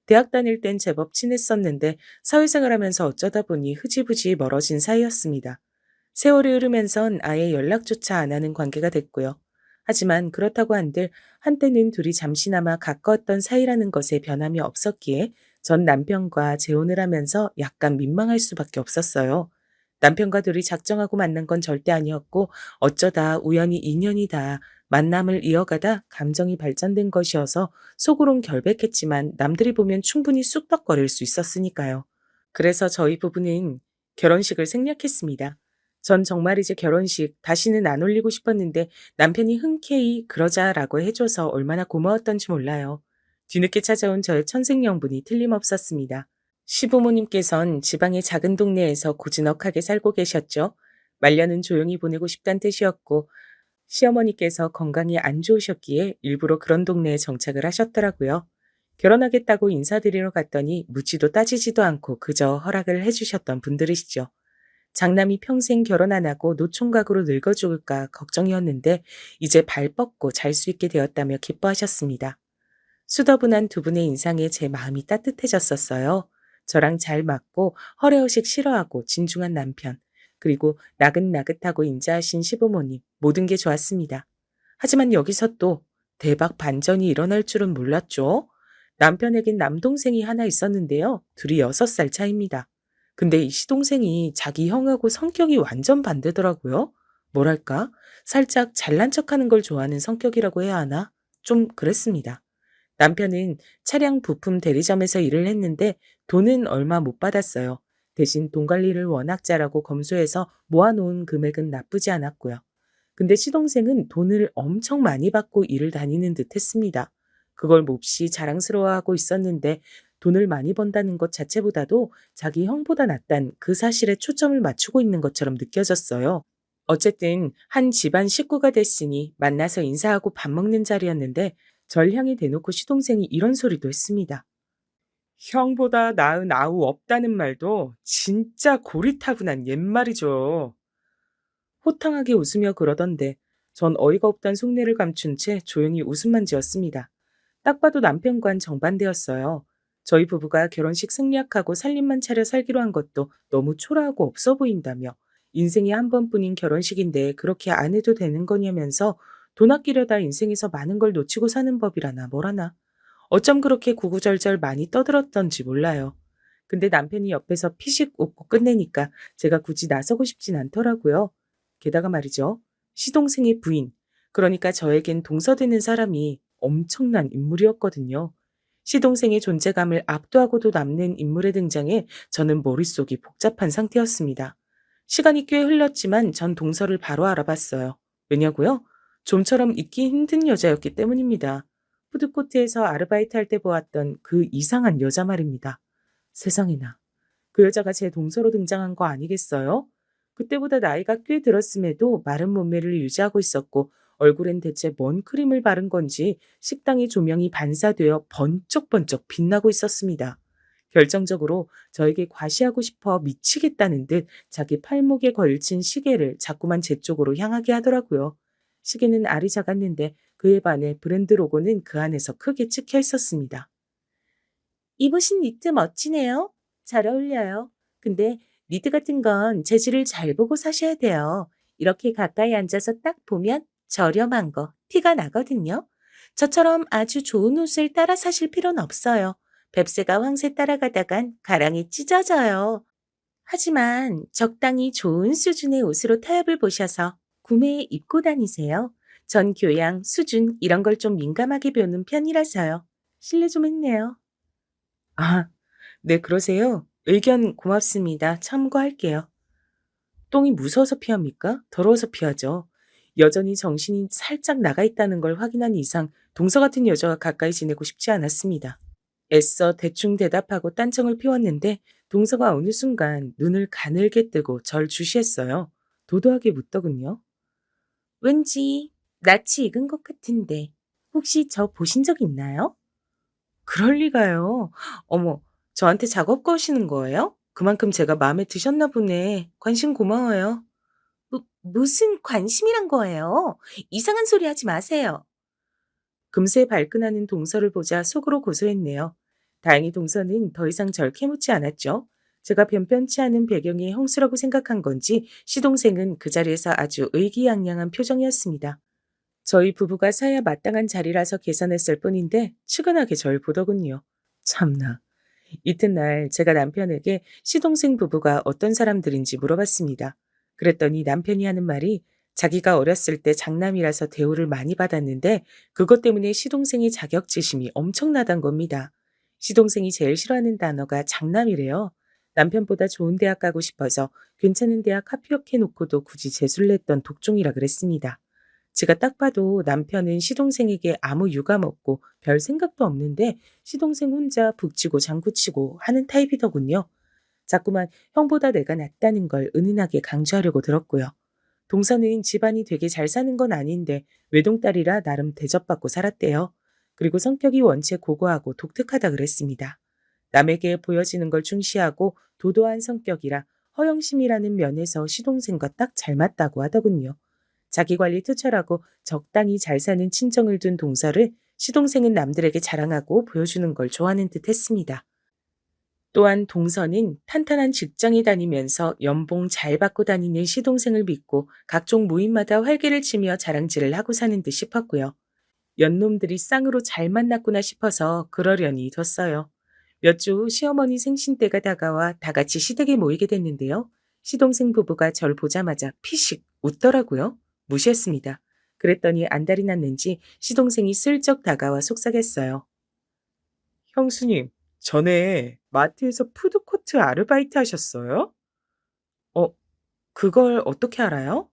대학 다닐 땐 제법 친했었는데 사회생활 하면서 어쩌다 보니 흐지부지 멀어진 사이였습니다. 세월이 흐르면선 아예 연락조차 안 하는 관계가 됐고요. 하지만 그렇다고 한들 한때는 둘이 잠시나마 가까웠던 사이라는 것에 변함이 없었기에 전 남편과 재혼을 하면서 약간 민망할 수밖에 없었어요. 남편과 둘이 작정하고 만난 건 절대 아니었고 어쩌다 우연히 인연이다. 만남을 이어가다 감정이 발전된 것이어서 속으론 결백했지만 남들이 보면 충분히 쑥덕거릴 수 있었으니까요. 그래서 저희 부부는 결혼식을 생략했습니다. 전 정말 이제 결혼식 다시는 안 올리고 싶었는데 남편이 흔쾌히 그러자라고 해줘서 얼마나 고마웠던지 몰라요. 뒤늦게 찾아온 저의 천생연분이 틀림없었습니다. 시부모님께선 지방의 작은 동네에서 고즈넉하게 살고 계셨죠. 말년은 조용히 보내고 싶단 뜻이었고 시어머니께서 건강이 안 좋으셨기에 일부러 그런 동네에 정착을 하셨더라고요. 결혼하겠다고 인사드리러 갔더니 묻지도 따지지도 않고 그저 허락을 해주셨던 분들이시죠. 장남이 평생 결혼 안 하고 노총각으로 늙어 죽을까 걱정이었는데 이제 발 뻗고 잘 수 있게 되었다며 기뻐하셨습니다. 수더분한 두 분의 인상에 제 마음이 따뜻해졌었어요. 저랑 잘 맞고 허례허식 싫어하고 진중한 남편, 그리고 나긋나긋하고 인자하신 시부모님, 모든 게 좋았습니다. 하지만 여기서 또 대박 반전이 일어날 줄은 몰랐죠. 남편에겐 남동생이 하나 있었는데요. 둘이 6살 차이입니다. 근데 이 시동생이 자기 형하고 성격이 완전 반대더라고요. 뭐랄까? 살짝 잘난 척하는 걸 좋아하는 성격이라고 해야 하나? 좀 그랬습니다. 남편은 차량 부품 대리점에서 일을 했는데 돈은 얼마 못 받았어요. 대신 돈 관리를 워낙 잘하고 검소해서 모아놓은 금액은 나쁘지 않았고요. 근데 시동생은 돈을 엄청 많이 받고 일을 다니는 듯 했습니다. 그걸 몹시 자랑스러워하고 있었는데 돈을 많이 번다는 것 자체보다도 자기 형보다 낫단 그 사실에 초점을 맞추고 있는 것처럼 느껴졌어요. 어쨌든 한 집안 식구가 됐으니 만나서 인사하고 밥 먹는 자리였는데 절 향해 대놓고 시동생이 이런 소리도 했습니다. 형보다 나은 아우 없다는 말도 진짜 고리타분한 옛말이죠. 호탕하게 웃으며 그러던데 전 어이가 없단 속내를 감춘 채 조용히 웃음만 지었습니다. 딱 봐도 남편과는 정반대였어요. 저희 부부가 결혼식 승리약하고 살림만 차려 살기로 한 것도 너무 초라하고 없어 보인다며 인생에 한 번뿐인 결혼식인데 그렇게 안 해도 되는 거냐면서 돈 아끼려다 인생에서 많은 걸 놓치고 사는 법이라나 뭐라나. 어쩜 그렇게 구구절절 많이 떠들었던지 몰라요. 근데 남편이 옆에서 피식 웃고 끝내니까 제가 굳이 나서고 싶진 않더라고요. 게다가 말이죠. 시동생의 부인, 그러니까 저에겐 동서되는 사람이 엄청난 인물이었거든요. 시동생의 존재감을 압도하고도 남는 인물의 등장에 저는 머릿속이 복잡한 상태였습니다. 시간이 꽤 흘렀지만 전 동서를 바로 알아봤어요. 왜냐고요? 좀처럼 잊기 힘든 여자였기 때문입니다. 푸드코트에서 아르바이트 할 때 보았던 그 이상한 여자 말입니다. 세상에나. 그 여자가 제 동서로 등장한 거 아니겠어요? 그때보다 나이가 꽤 들었음에도 마른 몸매를 유지하고 있었고 얼굴엔 대체 뭔 크림을 바른 건지 식당의 조명이 반사되어 번쩍번쩍 빛나고 있었습니다. 결정적으로 저에게 과시하고 싶어 미치겠다는 듯 자기 팔목에 걸친 시계를 자꾸만 제 쪽으로 향하게 하더라고요. 시계는 알이 작았는데 그에 반해 브랜드 로고는 그 안에서 크게 찍혀 있었습니다. 입으신 니트 멋지네요. 잘 어울려요. 근데 니트 같은 건 재질을 잘 보고 사셔야 돼요. 이렇게 가까이 앉아서 딱 보면 저렴한 거 티가 나거든요. 저처럼 아주 좋은 옷을 따라 사실 필요는 없어요. 뱁새가 황새 따라가다간 가랑이 찢어져요. 하지만 적당히 좋은 수준의 옷으로 타협을 보셔서 구매에 입고 다니세요. 전 교양, 수준 이런 걸 좀 민감하게 보는 편이라서요. 실례 좀 했네요. 아, 네, 그러세요? 의견 고맙습니다. 참고할게요. 똥이 무서워서 피합니까? 더러워서 피하죠. 여전히 정신이 살짝 나가 있다는 걸 확인한 이상 동서 같은 여자와 가까이 지내고 싶지 않았습니다. 애써 대충 대답하고 딴청을 피웠는데 동서가 어느 순간 눈을 가늘게 뜨고 절 주시했어요. 도도하게 묻더군요. 왠지 낯이 익은 것 같은데 혹시 저 보신 적 있나요? 그럴 리가요. 어머, 저한테 작업 거시는 거예요? 그만큼 제가 마음에 드셨나 보네. 관심 고마워요. 무슨 관심이란 거예요? 이상한 소리 하지 마세요. 금세 발끈하는 동서를 보자 속으로 고소했네요. 다행히 동서는 더 이상 절 캐묻지 않았죠. 제가 변변치 않은 배경이 형수라고 생각한 건지 시동생은 그 자리에서 아주 의기양양한 표정이었습니다. 저희 부부가 사야 마땅한 자리라서 계산했을 뿐인데 측은하게 절 보더군요. 참나. 이튿날 제가 남편에게 시동생 부부가 어떤 사람들인지 물어봤습니다. 그랬더니 남편이 하는 말이 자기가 어렸을 때 장남이라서 대우를 많이 받았는데 그것 때문에 시동생의 자격지심이 엄청나단 겁니다. 시동생이 제일 싫어하는 단어가 장남이래요. 남편보다 좋은 대학 가고 싶어서 괜찮은 대학 합격해놓고도 굳이 재수를 했던 독종이라 그랬습니다. 제가 딱 봐도 남편은 시동생에게 아무 유감 없고 별 생각도 없는데 시동생 혼자 북치고 장구치고 하는 타입이더군요. 자꾸만 형보다 내가 낫다는 걸 은은하게 강조하려고 들었고요. 동서는 집안이 되게 잘 사는 건 아닌데 외동딸이라 나름 대접받고 살았대요. 그리고 성격이 원체 고고하고 독특하다 그랬습니다. 남에게 보여지는 걸 중시하고 도도한 성격이라 허영심이라는 면에서 시동생과 딱 잘 맞다고 하더군요. 자기관리 투철하고 적당히 잘 사는 친정을 둔 동서를 시동생은 남들에게 자랑하고 보여주는 걸 좋아하는 듯 했습니다. 또한 동서는 탄탄한 직장에 다니면서 연봉 잘 받고 다니는 시동생을 믿고 각종 모임마다 활개를 치며 자랑질을 하고 사는 듯 싶었고요. 연놈들이 쌍으로 잘 만났구나 싶어서 그러려니 뒀어요. 몇 주 후 시어머니 생신 때가 다가와 다 같이 시댁에 모이게 됐는데요. 시동생 부부가 절 보자마자 피식 웃더라고요. 무시했습니다. 그랬더니 안달이 났는지 시동생이 슬쩍 다가와 속삭였어요. 형수님, 전에 마트에서 푸드코트 아르바이트 하셨어요? 어, 그걸 어떻게 알아요?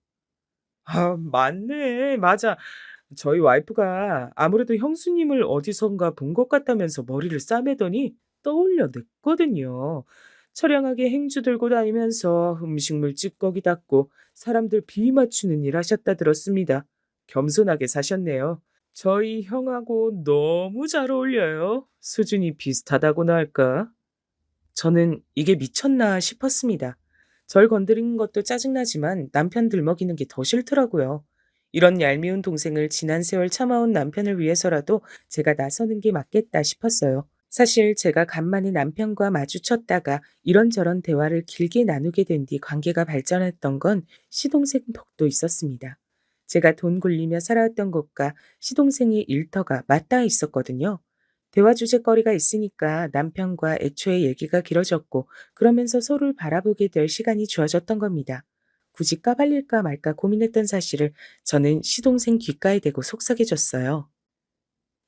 아, 맞네. 맞아. 저희 와이프가 아무래도 형수님을 어디선가 본 것 같다면서 머리를 싸매더니 떠올려 냈거든요. 처량하게 행주 들고 다니면서 음식물 찌꺼기 닦고 사람들 비위 맞추는 일 하셨다 들었습니다. 겸손하게 사셨네요. 저희 형하고 너무 잘 어울려요. 수준이 비슷하다고나 할까? 저는 이게 미쳤나 싶었습니다. 절 건드리는 것도 짜증나지만 남편 들먹이는 게 더 싫더라고요. 이런 얄미운 동생을 지난 세월 참아온 남편을 위해서라도 제가 나서는 게 맞겠다 싶었어요. 사실 제가 간만에 남편과 마주쳤다가 이런저런 대화를 길게 나누게 된 뒤 관계가 발전했던 건 시동생 덕도 있었습니다. 제가 돈 굴리며 살아왔던 곳과 시동생의 일터가 맞닿아 있었거든요. 대화 주제거리가 있으니까 남편과 애초에 얘기가 길어졌고 그러면서 서로를 바라보게 될 시간이 주어졌던 겁니다. 굳이 까발릴까 말까 고민했던 사실을 저는 시동생 귓가에 대고 속삭여줬어요.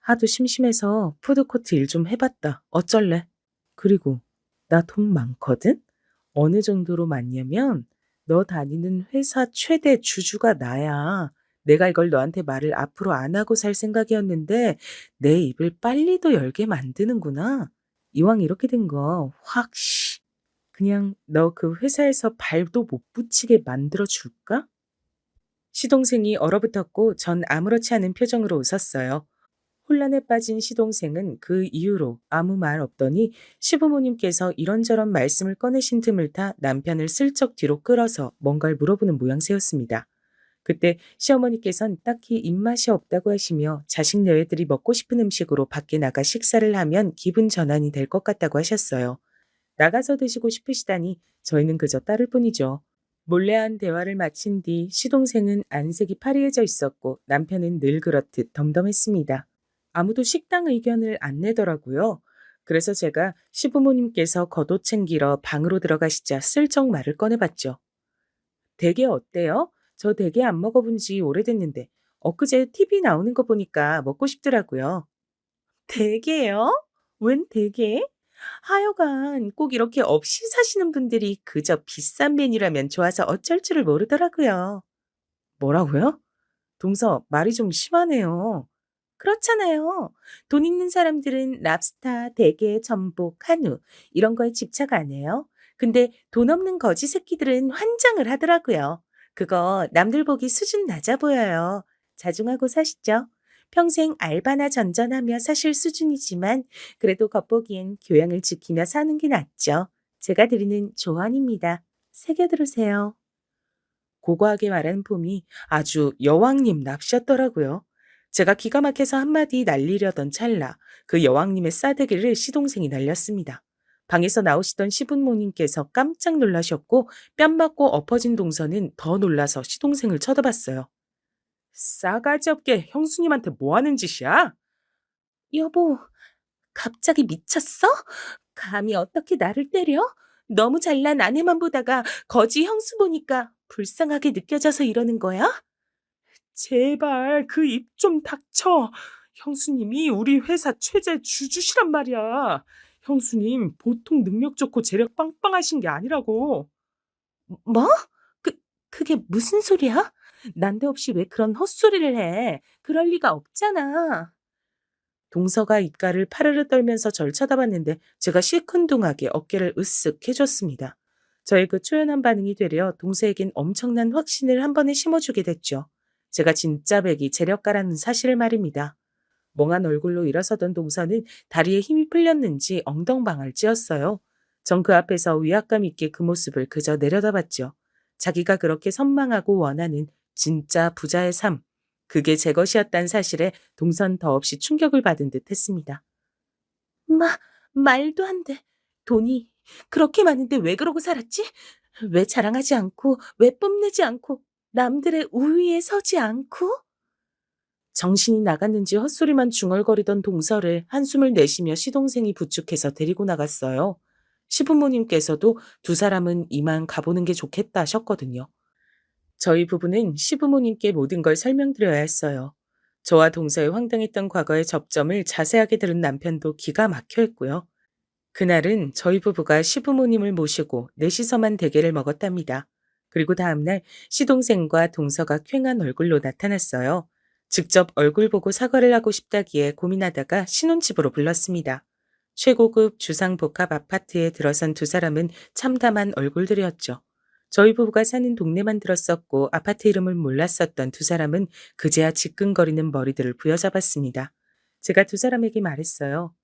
하도 심심해서 푸드코트 일 좀 해봤다. 어쩔래? 그리고 나 돈 많거든? 어느 정도로 많냐면 너 다니는 회사 최대 주주가 나야. 내가 이걸 너한테 말을 앞으로 안 하고 살 생각이었는데 내 입을 빨리도 열게 만드는구나. 이왕 이렇게 된 거 확 씨. 그냥 너 그 회사에서 발도 못 붙이게 만들어 줄까? 시동생이 얼어붙었고 전 아무렇지 않은 표정으로 웃었어요. 혼란에 빠진 시동생은 그 이후로 아무 말 없더니 시부모님께서 이런저런 말씀을 꺼내신 틈을 타 남편을 슬쩍 뒤로 끌어서 뭔가를 물어보는 모양새였습니다. 그때 시어머니께선 딱히 입맛이 없다고 하시며 자식 너희들이 먹고 싶은 음식으로 밖에 나가 식사를 하면 기분 전환이 될 것 같다고 하셨어요. 나가서 드시고 싶으시다니 저희는 그저 따를 뿐이죠. 몰래한 대화를 마친 뒤 시동생은 안색이 파리해져 있었고 남편은 늘 그렇듯 덤덤했습니다. 아무도 식당 의견을 안 내더라고요. 그래서 제가 시부모님께서 겉옷 챙기러 방으로 들어가시자 슬쩍 말을 꺼내봤죠. 대게 어때요? 저 대게 안 먹어본 지 오래됐는데 엊그제 TV 나오는 거 보니까 먹고 싶더라고요. 대게요? 웬 대게? 하여간 꼭 이렇게 없이 사시는 분들이 그저 비싼 메뉴라면 좋아서 어쩔 줄을 모르더라고요. 뭐라고요? 동서 말이 좀 심하네요. 그렇잖아요. 돈 있는 사람들은 랍스타, 대게, 전복, 한우 이런 거에 집착 안 해요. 근데 돈 없는 거지 새끼들은 환장을 하더라고요. 그거 남들 보기 수준 낮아 보여요. 자중하고 사시죠. 평생 알바나 전전하며 사실 수준이지만 그래도 겉보기엔 교양을 지키며 사는 게 낫죠. 제가 드리는 조언입니다. 새겨 들으세요. 고고하게 말하는 폼이 아주 여왕님 납셨더라고요. 제가 기가 막혀서 한마디 날리려던 찰나 그 여왕님의 싸대기를 시동생이 날렸습니다. 방에서 나오시던 시부모님께서 깜짝 놀라셨고 뺨 맞고 엎어진 동서는 더 놀라서 시동생을 쳐다봤어요. 싸가지 없게 형수님한테 뭐 하는 짓이야? 여보, 갑자기 미쳤어? 감히 어떻게 나를 때려? 너무 잘난 아내만 보다가 거지 형수 보니까 불쌍하게 느껴져서 이러는 거야? 제발 그 입 좀 닥쳐. 형수님이 우리 회사 최대 주주시란 말이야. 형수님 보통 능력 좋고 재력 빵빵하신 게 아니라고. 뭐? 그, 그게 무슨 소리야? 난데없이 왜 그런 헛소리를 해? 그럴 리가 없잖아. 동서가 입가를 파르르 떨면서 절 쳐다봤는데 제가 시큰둥하게 어깨를 으쓱 해줬습니다. 저의 그 초연한 반응이 되려 동서에겐 엄청난 확신을 한 번에 심어주게 됐죠. 제가 진짜 백이 재력가라는 사실을 말입니다. 멍한 얼굴로 일어서던 동서는 다리에 힘이 풀렸는지 엉덩방아를 찧었어요. 전 그 앞에서 위압감 있게 그 모습을 그저 내려다봤죠. 자기가 그렇게 선망하고 원하는 진짜 부자의 삶, 그게 제 것이었다는 사실에 동선 더없이 충격을 받은 듯 했습니다. 말도 안 돼. 돈이 그렇게 많은데 왜 그러고 살았지? 왜 자랑하지 않고, 왜 뽐내지 않고, 남들의 우위에 서지 않고? 정신이 나갔는지 헛소리만 중얼거리던 동서를 한숨을 내쉬며 시동생이 부축해서 데리고 나갔어요. 시부모님께서도 두 사람은 이만 가보는 게 좋겠다 하셨거든요. 저희 부부는 시부모님께 모든 걸 설명드려야 했어요. 저와 동서의 황당했던 과거의 접점을 자세하게 들은 남편도 기가 막혀 했고요. 그날은 저희 부부가 시부모님을 모시고 넷이서만 대게를 먹었답니다. 그리고 다음날 시동생과 동서가 퀭한 얼굴로 나타났어요. 직접 얼굴 보고 사과를 하고 싶다기에 고민하다가 신혼집으로 불렀습니다. 최고급 주상복합 아파트에 들어선 두 사람은 참담한 얼굴들이었죠. 저희 부부가 사는 동네만 들었었고 아파트 이름을 몰랐었던 두 사람은 그제야 지끈거리는 머리들을 부여잡았습니다. 제가 두 사람에게 말했어요.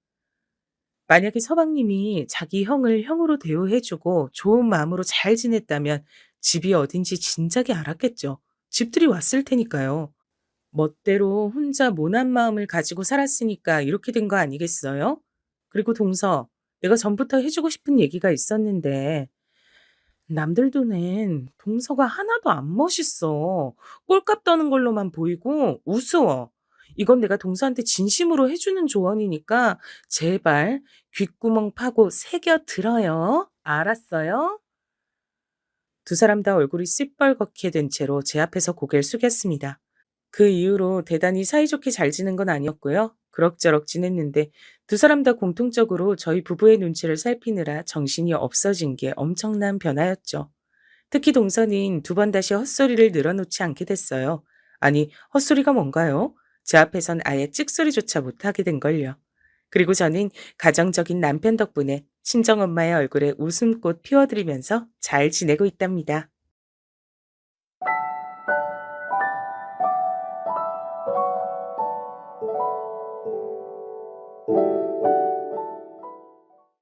만약에 서방님이 자기 형을 형으로 대우해주고 좋은 마음으로 잘 지냈다면 집이 어딘지 진작에 알았겠죠. 집들이 왔을 테니까요. 멋대로 혼자 모난 마음을 가지고 살았으니까 이렇게 된 거 아니겠어요? 그리고 동서, 내가 전부터 해주고 싶은 얘기가 있었는데 남들 눈엔 동서가 하나도 안 멋있어. 꼴값 떠는 걸로만 보이고 우스워. 이건 내가 동서한테 진심으로 해주는 조언이니까 제발 귓구멍 파고 새겨 들어요. 알았어요? 두 사람 다 얼굴이 시뻘겋게 된 채로 제 앞에서 고개를 숙였습니다. 그 이후로 대단히 사이좋게 잘 지낸 건 아니었고요. 그럭저럭 지냈는데 두 사람 다 공통적으로 저희 부부의 눈치를 살피느라 정신이 없어진 게 엄청난 변화였죠. 특히 동서는 두 번 다시 헛소리를 늘어놓지 않게 됐어요. 아니, 헛소리가 뭔가요? 제 앞에선 아예 찍소리조차 못하게 된 걸요. 그리고 저는 가정적인 남편 덕분에 친정엄마의 얼굴에 웃음꽃 피워드리면서 잘 지내고 있답니다.